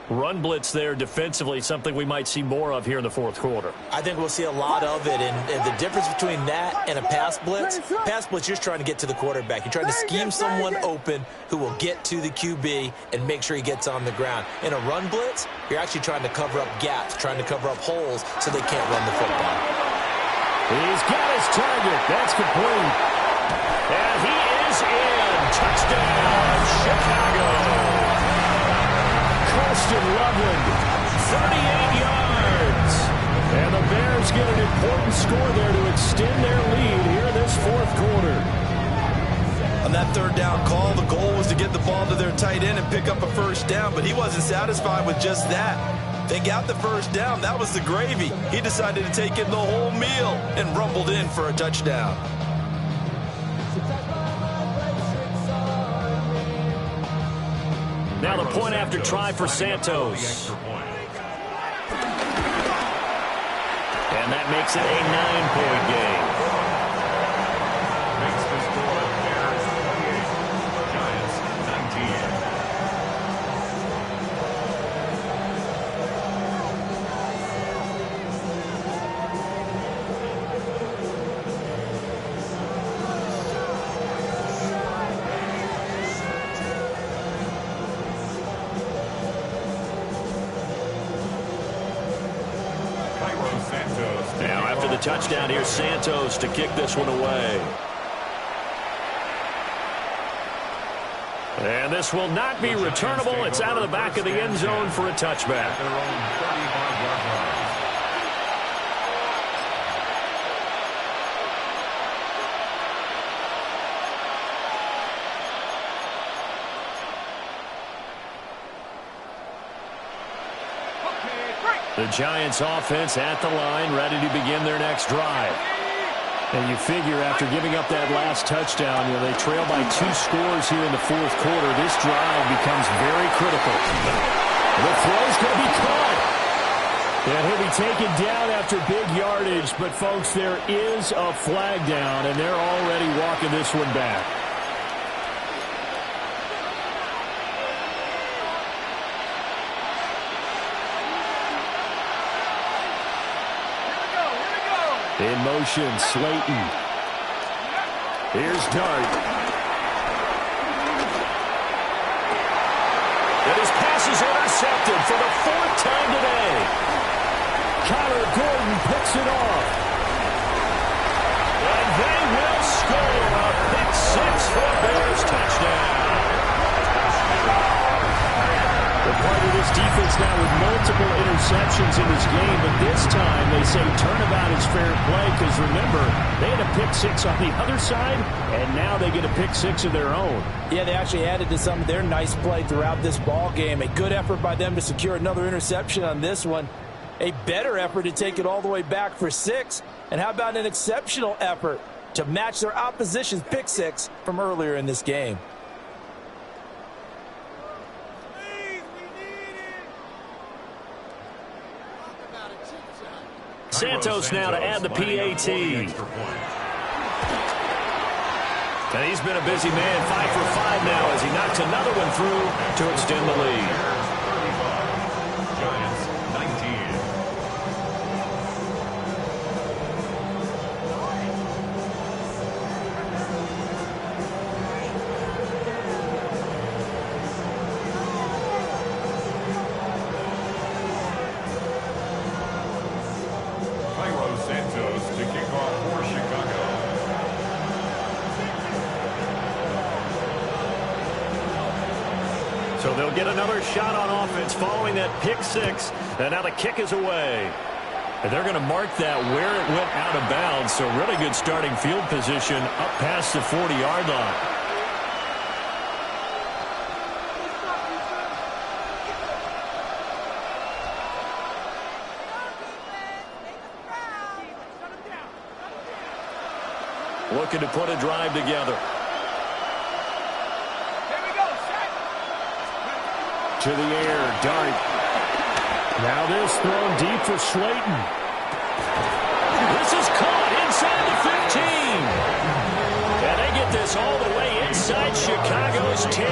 Run blitz there defensively, something we might see more of here in the fourth quarter. I think we'll see a lot of it, and the difference between that and a pass blitz, you're just trying to get to the quarterback. You're trying to scheme someone open who will get to the QB and make sure he gets on the ground. In a run blitz, you're actually trying to cover up gaps, trying to cover up holes so they can't run the football. He's got his target. That's complete. And he is in. Touchdown, Chicago. Colston Loveland, 38 yards. And the Bears get an important score there to extend their lead here in this fourth quarter. On that third down call, the goal was to get the ball to their tight end and pick up a first down, but he wasn't satisfied with just that. They got the first down. That was the gravy. He decided to take in the whole meal and rumbled in for a touchdown. Now the point after try for Santos. And that makes it a 9-point game. Makes the score Bears 28, Giants 19. Now after the touchdown, here's Santos to kick this one away. And this will not be returnable. It's out of the back of the end zone for a touchback. Their own 35-yard line. The Giants offense at the line, ready to begin their next drive. And you figure after giving up that last touchdown, they trail by 2 scores here in the fourth quarter. This drive becomes very critical. The throw's going to be caught. And he'll be taken down after big yardage. But, folks, there is a flag down, and they're already walking this one back. In motion, Slayton. Here's Dart. And his pass is intercepted for the 4th time today. Kyler Gordon picks it off. And they will score a pick 6 for a Bears touchdown. The part of this defense now with multiple interceptions in this game, but this time they say turnabout is fair play because, remember, they had a pick 6 on the other side, and now they get a pick 6 of their own. Yeah, they actually added to some of their nice play throughout this ball game. A good effort by them to secure another interception on this one. A better effort to take it all the way back for 6. And how about an exceptional effort to match their opposition's pick 6 from earlier in this game? Santos now to add the PAT. And he's been a busy man, 5 for 5 now as he knocks another one through to extend the lead. Giants 19. Santos to kick off for Chicago. So they'll get another shot on offense following that pick 6. And now the kick is away. And they're going to mark that where it went out of bounds. So really good starting field position up past the 40-yard line. Looking to put a drive together. Here we go, set. To the air, Dart. Now this thrown deep for Slayton. This is caught inside the 15. And they get this all the way inside Chicago's 10.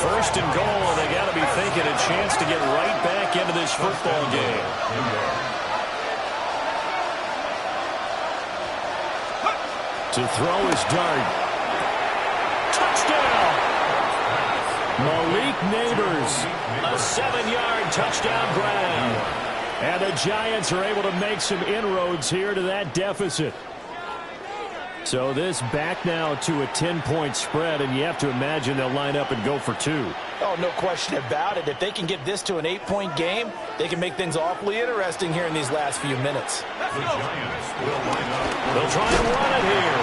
First and goal, and they got to be thinking a chance to get right back into this football game. To throw is Dart. Touchdown! Malik Neighbors. A 7-yard touchdown grab. And the Giants are able to make some inroads here to that deficit. So this back now to a 10-point spread, and you have to imagine they'll line up and go for 2. Oh, no question about it. If they can get this to an 8-point game, they can make things awfully interesting here in these last few minutes. The Giants will line up. They'll try and run it here.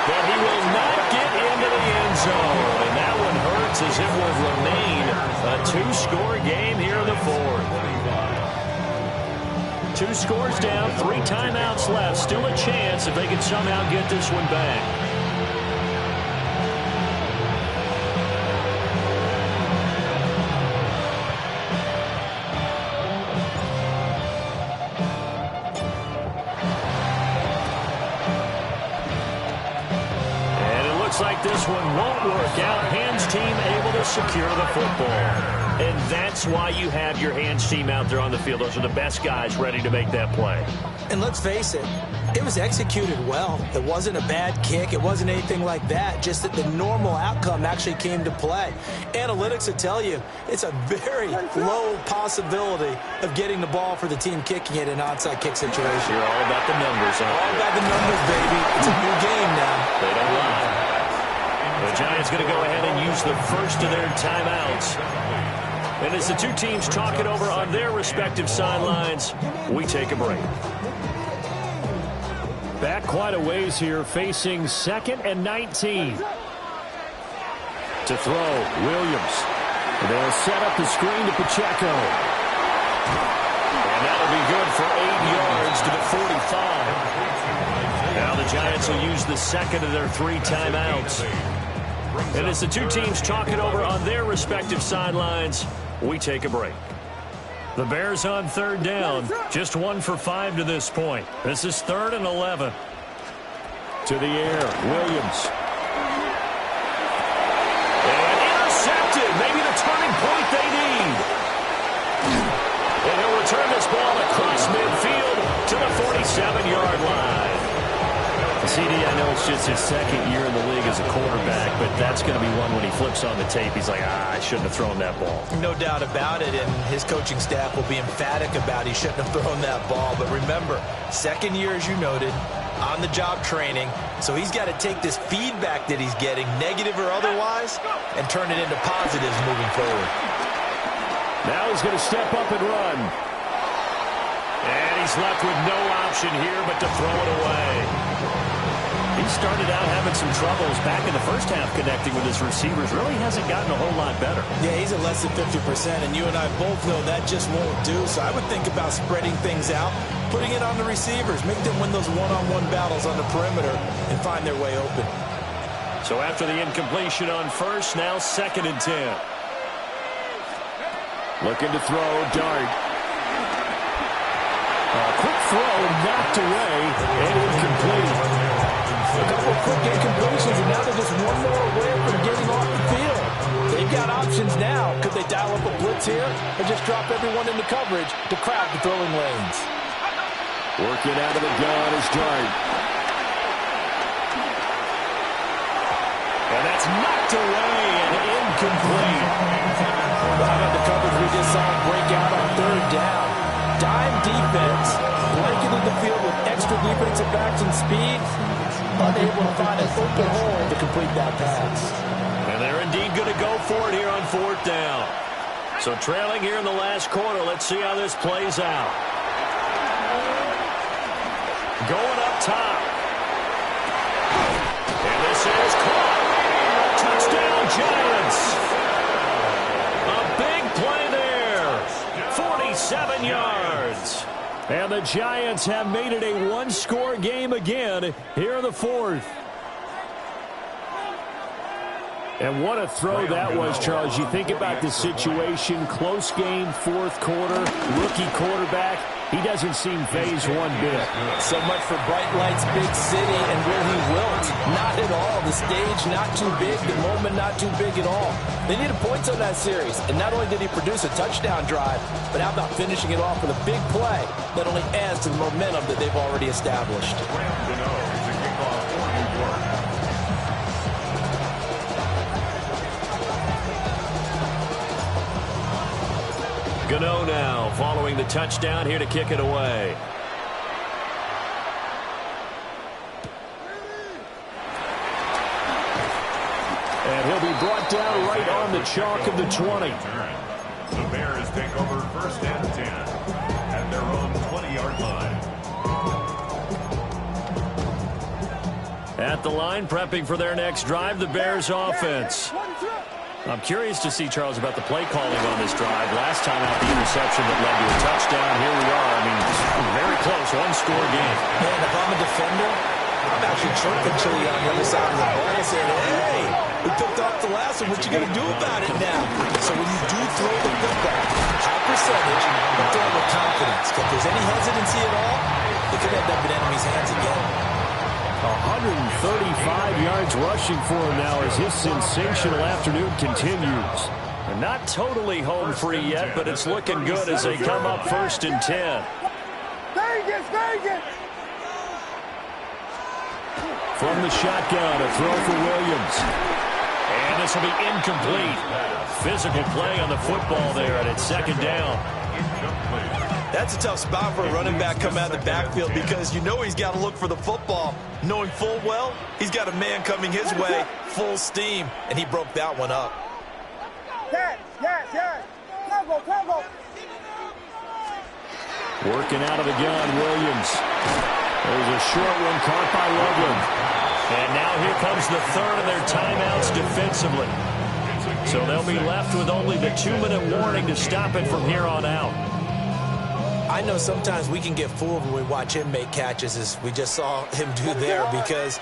But he will not get into the end zone. And that one hurts as it will remain a 2-score game here in the 4th. 2 scores down, 3 timeouts left. Still a chance if they can somehow get this one back. Like this one won't work out. Hands team able to secure the football. And that's why you have your hands team out there on the field. Those are the best guys ready to make that play. And let's face it, it was executed well. It wasn't a bad kick. It wasn't anything like that. Just that the normal outcome actually came to play. Analytics will tell you it's a very low possibility of getting the ball for the team kicking it in an onside kick situation. You're all about the numbers, huh? All about the numbers, baby. It's a new game now. They don't lie. The Giants going to go ahead and use the first of their timeouts. And as the two teams talk it over on their respective sidelines, we take a break. Back quite a ways here, facing 2nd and 19. To throw, Williams. They'll set up the screen to Pacheco. And that'll be good for 8 yards to the 45. Now the Giants will use the second of their 3 timeouts. And as the two teams talk it over on their respective sidelines, we take a break. The Bears on 3rd down, just 1 for 5 to this point. This is 3rd and 11. To the air, Williams. And intercepted, maybe the turning point they need. And he'll return this ball across midfield to the 47-yard line. CD, I know it's just his 2nd year in the league as a quarterback, but that's going to be one when he flips on the tape. He's like, I shouldn't have thrown that ball. No doubt about it, and his coaching staff will be emphatic about he shouldn't have thrown that ball. But remember, 2nd year, as you noted, on-the-job training, so he's got to take this feedback that he's getting, negative or otherwise, and turn it into positives moving forward. Now he's going to step up and run. And he's left with no option here but to throw it away. He started out having some troubles back in the first half connecting with his receivers. Really hasn't gotten a whole lot better. Yeah, he's at less than 50%, and you and I both know that just won't do. So I would think about spreading things out, putting it on the receivers, make them win those one-on-one battles on the perimeter and find their way open. So after the incompletion on first, now 2nd and 10. Looking to throw, Dart. Quick throw, knocked away, and incomplete. A couple of quick incompletions, and now they're just one more away from getting off the field. They've got options now. Could they dial up a blitz here or just drop everyone into coverage to crowd the throwing lanes? Working out of the gun is Dart. And that's knocked away and incomplete. Behind the coverage, we just saw him break out on 3rd down. Dime defense, blanketed the field with extra defensive backs and speed, unable to find an open hole to complete that pass. And they're indeed going to go for it here on 4th down. So trailing here in the last quarter, let's see how this plays out. Going up top. And this is caught. Touchdown, Giants. A big play there. 47 yards. And the Giants have made it a one-score game again here in the 4th. And what a throw that was, Charles. You think about the situation, close game, 4th quarter, rookie quarterback. He doesn't seem phased one bit. So much for bright lights, big city, and will he wilt? Not at all. The stage not too big, the moment not too big at all. They needed points on that series, and not only did he produce a touchdown drive, but how about finishing it off with a big play that only adds to the momentum that they've already established. Gano now following the touchdown here to kick it away. And he'll be brought down right on the chalk of the 20. The Bears take over 1st and 10 at their own 20-yard line. At the line, prepping for their next drive, the Bears offense. I'm curious to see, Charles, about the play calling on this drive. Last time out, the interception that led to a touchdown. Here we are. I mean, very close, one-score game. Man, if I'm a defender, I'm actually chirping Chili on the other side of the ball saying, hey, we picked off the last one. What you going to do about it now? So when you do throw the football, high percentage, but throw with confidence. If there's any hesitancy at all, it could end up in enemy's hands again. 135 yards rushing for him now as his sensational afternoon continues. They're not totally home free yet, but it's looking good as they come up 1st and 10. Vegas! From the shotgun, a throw for Williams. And this will be incomplete. Physical play on the football there, and it's 2nd down. That's a tough spot for a running back coming out of the backfield because you know he's got to look for the football, knowing full well he's got a man coming his way, full steam, and he broke that one up. Yes. Combo. Working out of the gun, Williams. There's a short one caught by Loveland. And now here comes the 3rd of their timeouts defensively. So they'll be left with only the 2-minute warning to stop it from here on out. I know sometimes we can get fooled when we watch him make catches, as we just saw him do there, because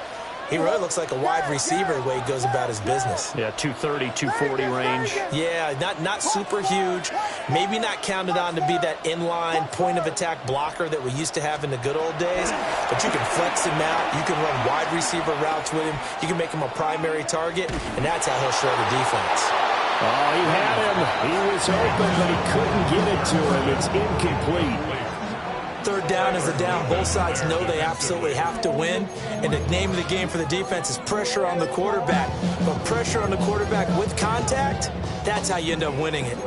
he really looks like a wide receiver the way he goes about his business. Yeah, 230, 240 range. Yeah, not super huge. Maybe not counted on to be that inline point-of-attack blocker that we used to have in the good old days. But you can flex him out. You can run wide receiver routes with him. You can make him a primary target, and that's how he'll show the defense. Oh, he had him. He was open, but he couldn't get it to him. It's incomplete. 3rd down is the down. Both sides know they absolutely have to win. And the name of the game for the defense is pressure on the quarterback. But pressure on the quarterback with contact, that's how you end up winning it.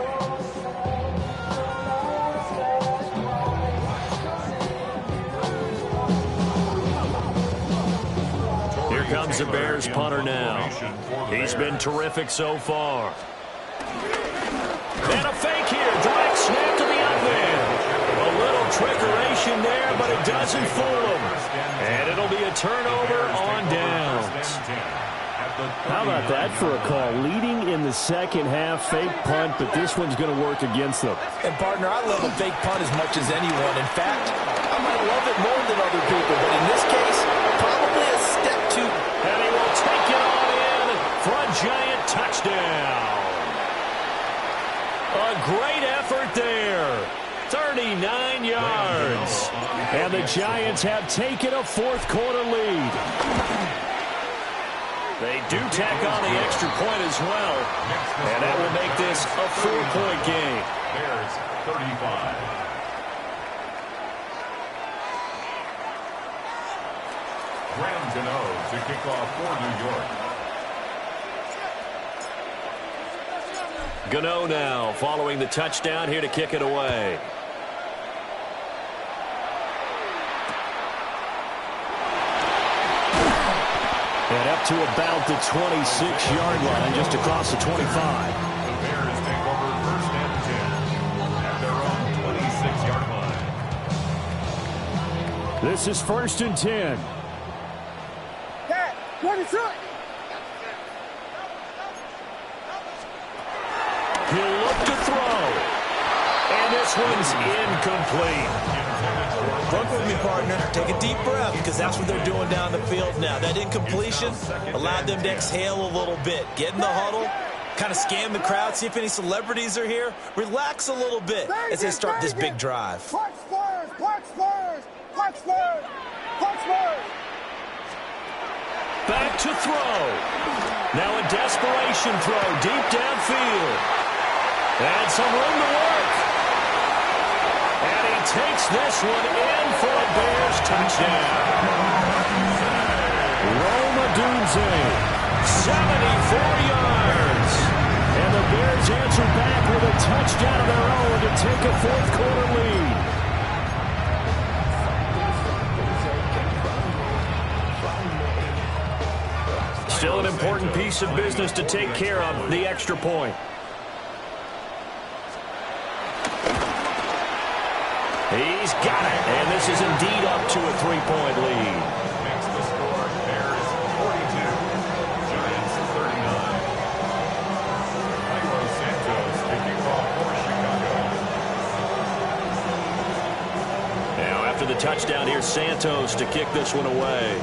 Here comes the Bears punter now. He's been terrific so far. And a fake here. Direct snap to the up man. A little trickeration there. there, but it doesn't fool him. And it'll be a turnover on downs. How about that for a call? Leading in the second half, fake punt, but this one's going to work against them. And, partner, I love a fake punt as much as anyone. In fact, I might love it more than other people, but in this case, probably a step too. And he will take it on in for a giant touchdown. A great effort there. 39 yards. And the Giants have taken a fourth-quarter lead. They do tack on the extra point as well. And that will make this a 4-point game. Bears 35. Graham Gano to kick off for New York. Gano now following the touchdown here to kick it away. And up to about the 26-yard line, just across the 25. The Bears take over first and 10 at their own 26-yard line. This is first and 10. Cat, 22. He'll look to throw. And this one's incomplete. Look with me, partner. Take a deep breath, because that's what they're doing down the field now. That incompletion allowed them to exhale a little bit. Get in the huddle, kind of scan the crowd, see if any celebrities are here. Relax a little bit as they start this big drive. Punch first, punch first, punch first, punch first. Back to throw. Now a desperation throw deep downfield. And some room to work. And he takes this one in for a Bears touchdown. Roma Dunze, 74 yards. And the Bears answer back with a touchdown of their own to take a fourth-quarter lead. Still an important piece of business to take care of, the extra point. He's got it, and this is indeed up to a 3-point lead. Next to score, Bears 42, Giants 39. Cairo Santos taking off for Chicago. Now after the touchdown, here's Santos to kick this one away.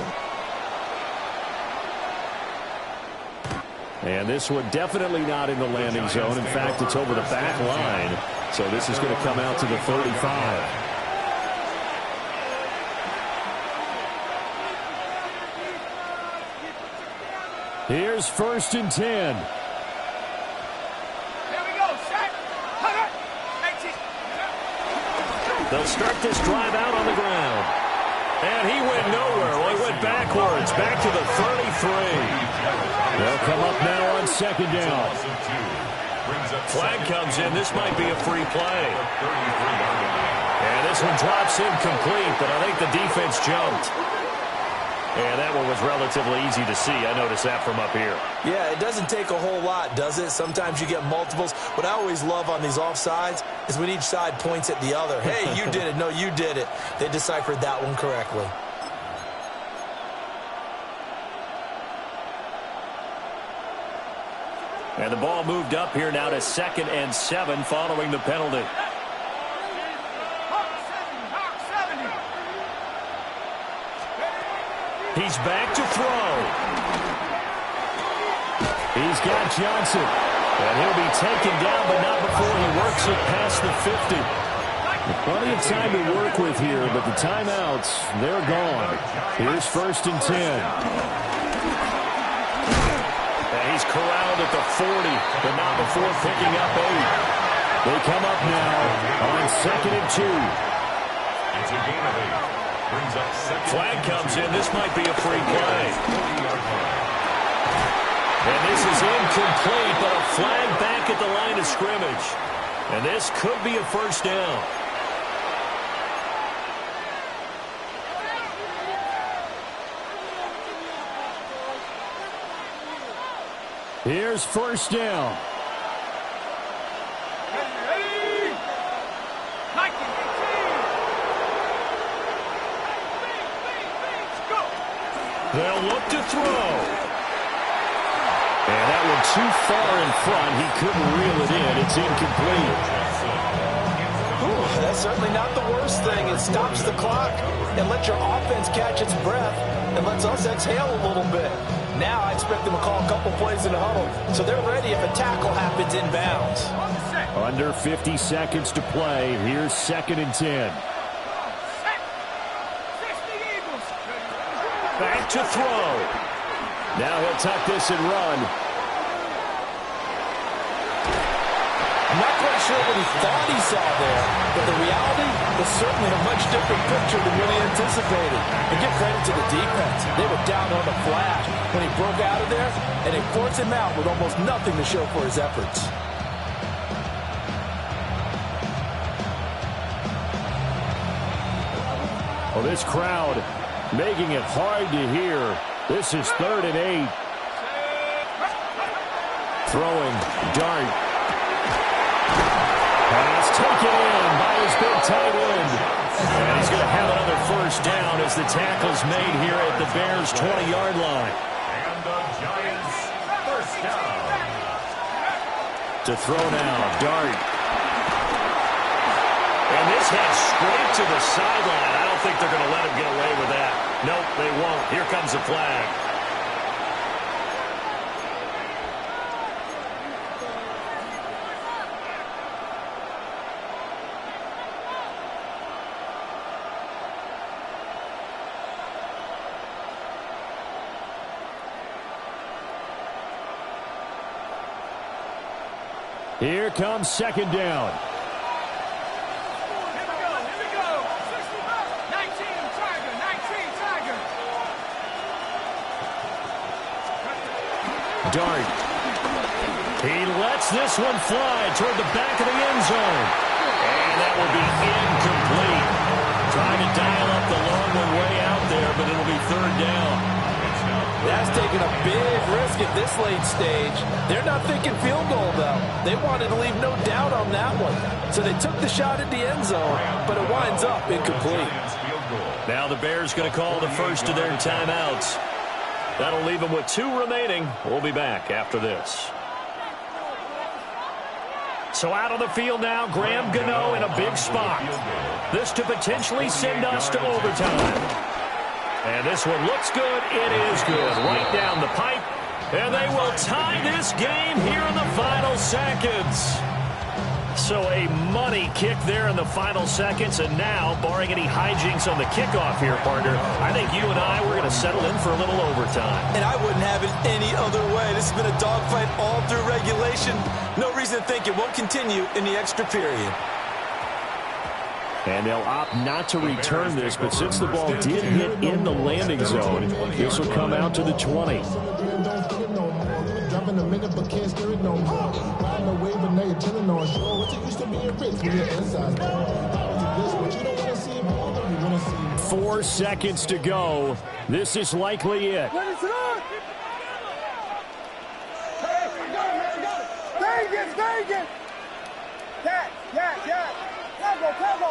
And this one definitely not in the landing zone. In fact, it's over the back line. So this is going to come out to the 35. Here's first and 10. Here we go, set. They'll start this drive out on the ground. And he went nowhere. Well, he went backwards, back to the 33. They'll come up now on second down. Flag comes in. This might be a free play. And this one drops incomplete, but I think the defense jumped. And that one was relatively easy to see. I noticed that from up here. Yeah, it doesn't take a whole lot, does it? Sometimes you get multiples. What I always love on these offsides is when each side points at the other. Hey, you did it. No, you did it. They deciphered that one correctly. And the ball moved up here now to 2nd and 7 following the penalty. He's back to throw. He's got Johnson. And he'll be taken down, but not before he works it past the 50. Plenty of time to work with here, but the timeouts, they're gone. Here's first and 10. And he's corralled at the 40, but not before picking up 8. They come up now on 2nd and 2. It's a game of 8. Brings up Flag comes in. This might be a free play. And this is incomplete, but a flag back at the line of scrimmage. And this could be a first down. Here's first down. They'll look to throw. And that one too far in front. He couldn't reel it in. It's incomplete. Ooh, that's certainly not the worst thing. It stops the clock and lets your offense catch its breath and lets us exhale a little bit. Now I expect them to call a couple plays in the huddle so they're ready if a tackle happens inbounds. Under 50 seconds to play. Here's 2nd and 10. Back to throw. Now he'll tuck this and run. I'm not quite sure what he thought he saw there, but the reality is certainly a much different picture than what he anticipated. And give credit to the defense. They were down on the flash when he broke out of there, and they forced him out with almost nothing to show for his efforts. Well, this crowd making it hard to hear. This is 3rd and 8. Throwing, dart. Pass taken in by his big tight end. And he's going to have another first down as the tackle's made here at the Bears' 20-yard line. And the Giants, first down. To throw now, dart. And this heads straight to the sideline. I don't think they're going to let him get away with that. Nope, they won't. Here comes a flag. Here comes 2nd down. Dart. He lets this one fly toward the back of the end zone. And that will be incomplete. Trying to dial up the long one way out there, but it'll be 3rd down. That's taking a big risk at this late stage. They're not thinking field goal, though. They wanted to leave no doubt on that one. So they took the shot at the end zone, but it winds up incomplete. Now the Bears going to call the first of their timeouts. That'll leave them with 2 remaining. We'll be back after this. So out on the field now, Graham Gano in a big spot. This to potentially send us to overtime. And this one looks good. It is good. Right down the pipe. And they will tie this game here in the final seconds. So a money kick there in the final seconds. And now, barring any hijinks on the kickoff here, partner, I think you and I, we're going to settle in for a little overtime. And I wouldn't have it any other way. This has been a dogfight all through regulation. No reason to think it won't continue in the extra period. And they'll opt not to return this, but since the ball did hit in the landing zone, this will come out to the 20. Four seconds to go. This is likely it. Vegas! Yeah. Cargo.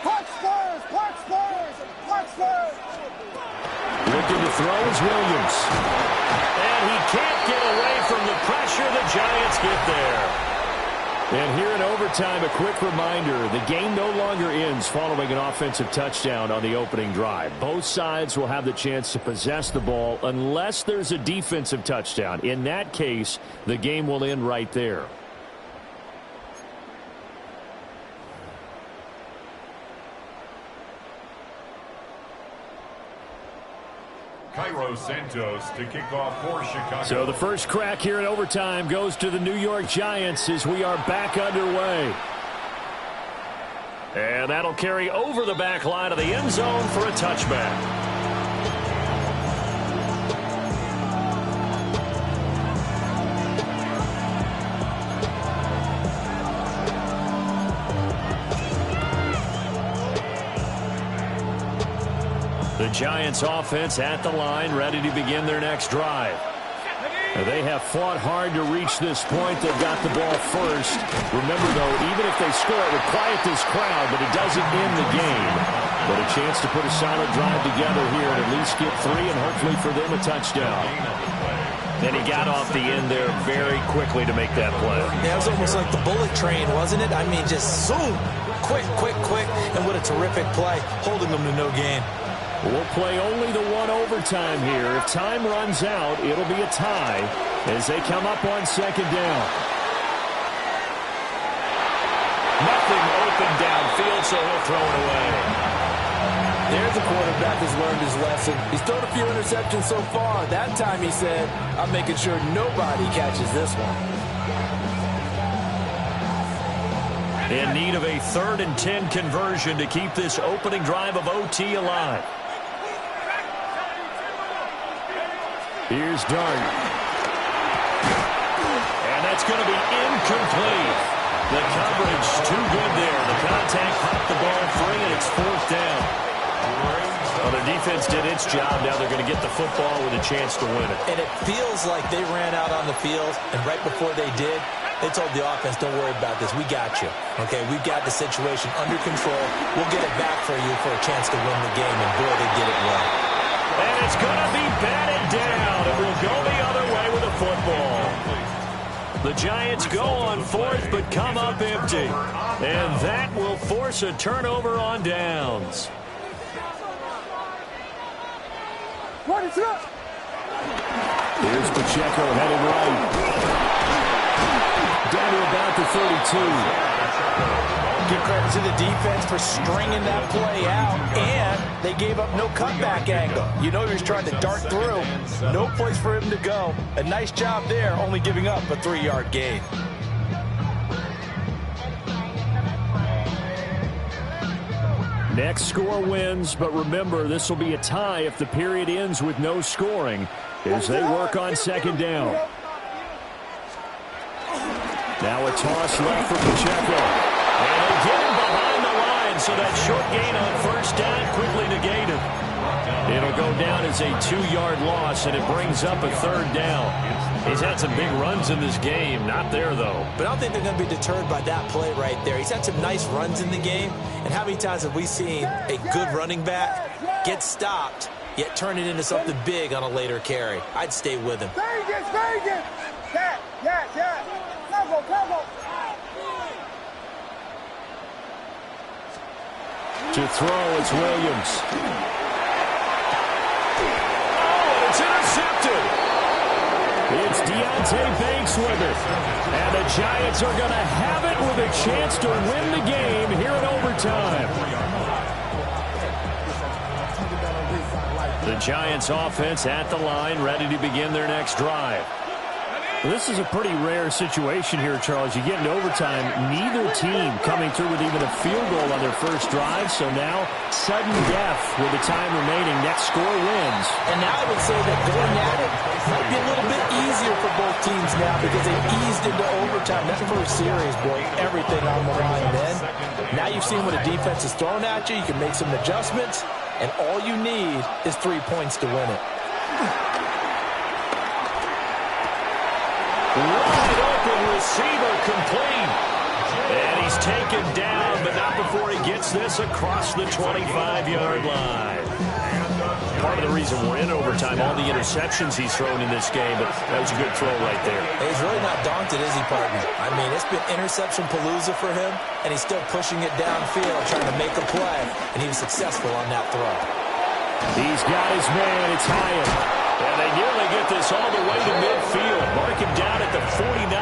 Punch Spurs. Looking to throw is Williams. And he can't get away from the pressure. The Giants get there. And here in overtime, a quick reminder, the game no longer ends following an offensive touchdown on the opening drive. Both sides will have the chance to possess the ball unless there's a defensive touchdown. In that case, the game will end right there. Cairo Santos to kick off for Chicago. So the first crack here in overtime goes to the New York Giants as we are back underway. And that'll carry over the back line of the end zone for a touchback. The Giants offense at the line, ready to begin their next drive. They have fought hard to reach this point. They've got the ball first. Remember, though, even if they score, it would quiet this crowd, but it doesn't end the game. But a chance to put a solid drive together here and at least get 3 and hopefully for them a touchdown. And he got off the end there very quickly to make that play. Yeah, it was almost like the bullet train, wasn't it? I mean, just zoom, quick, and what a terrific play, holding them to no gain. We'll play only the 1 overtime here. If time runs out, it'll be a tie as they come up on 2nd down. Nothing open downfield, so he'll throw it away. There's a quarterback who's learned his lesson. He's thrown a few interceptions so far. That time he said, I'm making sure nobody catches this one. In need of a 3rd and 10 conversion to keep this opening drive of OT alive. Here's Dart. And that's going to be incomplete. The coverage too good there. The contact popped the ball free, and it's 4th down. Well, their defense did its job. Now they're going to get the football with a chance to win it. And it feels like they ran out on the field, and right before they did, they told the offense, don't worry about this. We got you. Okay, we've got the situation under control. We'll get it back for you for a chance to win the game, and boy, they did it well. And it's going to be batted down. It will go the other way with the football. The Giants go on 4th, but come up empty. And that will force a turnover on downs. Here's Pacheco headed right. Down to about the 32. Give credit to the defense for stringing that play out, and they gave up no cutback angle. You know he was trying to dart through. No place for him to go. A nice job there, only giving up a 3-yard gain. Next score wins, but remember, this will be a tie if the period ends with no scoring as they work on 2nd down. Now a toss left for Pacheco. And they get him behind the line, so that short gain on 1st down quickly negated. It'll go down as a 2-yard loss, and it brings up a 3rd down. He's had some big runs in this game. Not there, though. But I don't think they're going to be deterred by that play right there. He's had some nice runs in the game. And how many times have we seen a good running back get stopped, yet turn it into something big on a later carry? I'd stay with him. Vegas! Yes. Cover. To throw, it's Williams. Oh, it's intercepted. It's Deontay Banks with it. And the Giants are going to have it with a chance to win the game here in overtime. The Giants offense at the line, ready to begin their next drive. Well, this is a pretty rare situation here, Charles. You get into overtime, neither team coming through with even a field goal on their first drive. So now, sudden death with the time remaining. Next score wins. And now I would say that going at it might be a little bit easier for both teams now because they eased into overtime. That first series, boy, everything on the line then. Now you've seen what a defense is thrown at you. You can make some adjustments, and all you need is 3 points to win it. Wide open receiver complete. And he's taken down, but not before he gets this across the 25-yard line. Part of the reason we're in overtime, all the interceptions he's thrown in this game, but that was a good throw right there. He's really not daunted, is he, partner? I mean, it's been interception palooza for him, and he's still pushing it downfield, trying to make a play, and he was successful on that throw. He's got his man. It's Hyatt. And they nearly get this all the way to midfield. Mark him down at the 49.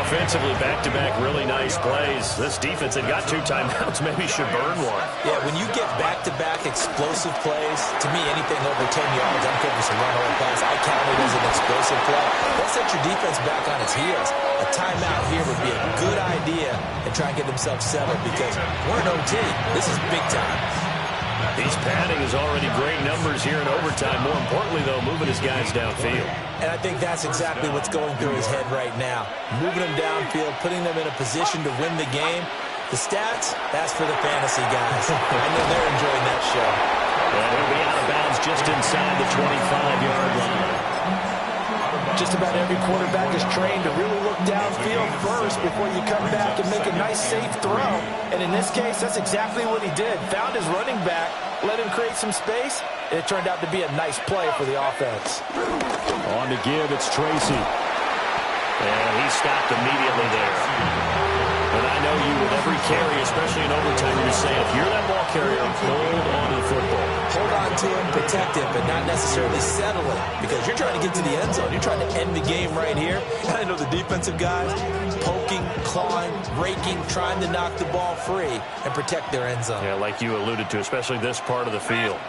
Offensively, back-to-back really nice plays. This defense had got 2 timeouts. Maybe should burn one. Yeah, when you get back-to-back explosive plays, to me, anything over 10 yards, I'm good for some run or pass. I count it as an explosive play. That sets your defense back on its heels. A timeout here would be a good idea and try and get themselves settled because we're in OT. This is big time. He's padding his already great numbers here in overtime. More importantly, though, moving his guys downfield. And I think that's exactly what's going through his head right now. Moving them downfield, putting them in a position to win the game. The stats, that's for the fantasy guys. I know they're enjoying that show. And he'll be out of bounds just inside the 25-yard line. Just about every quarterback is trained to really look downfield first before you come back and make a nice, safe throw. And in this case, that's exactly what he did. Found his running back, let him create some space, and it turned out to be a nice play for the offense. On to give, it's Tracy. And he stopped immediately there. But I know you with every carry, especially in overtime, you're just saying, if you're that ball carrier, hold on to the football. Hold on to him, protect him, but not necessarily settle it, because you're trying to get to the end zone. You're trying to end the game right here. And I know the defensive guys poking, clawing, raking, trying to knock the ball free and protect their end zone. Yeah, like you alluded to, especially this part of the field.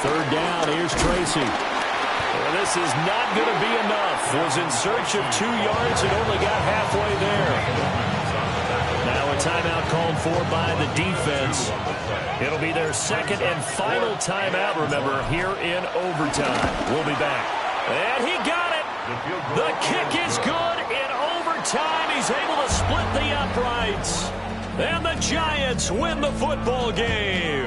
Third down, here's Tracy. Well, this is not going to be enough. Was in search of 2 yards and only got halfway there. Now a timeout called for by the defense. It'll be their second and final timeout, remember, here in overtime. We'll be back. And he got it. The kick is good in overtime. He's able to split the uprights. And the Giants win the football game.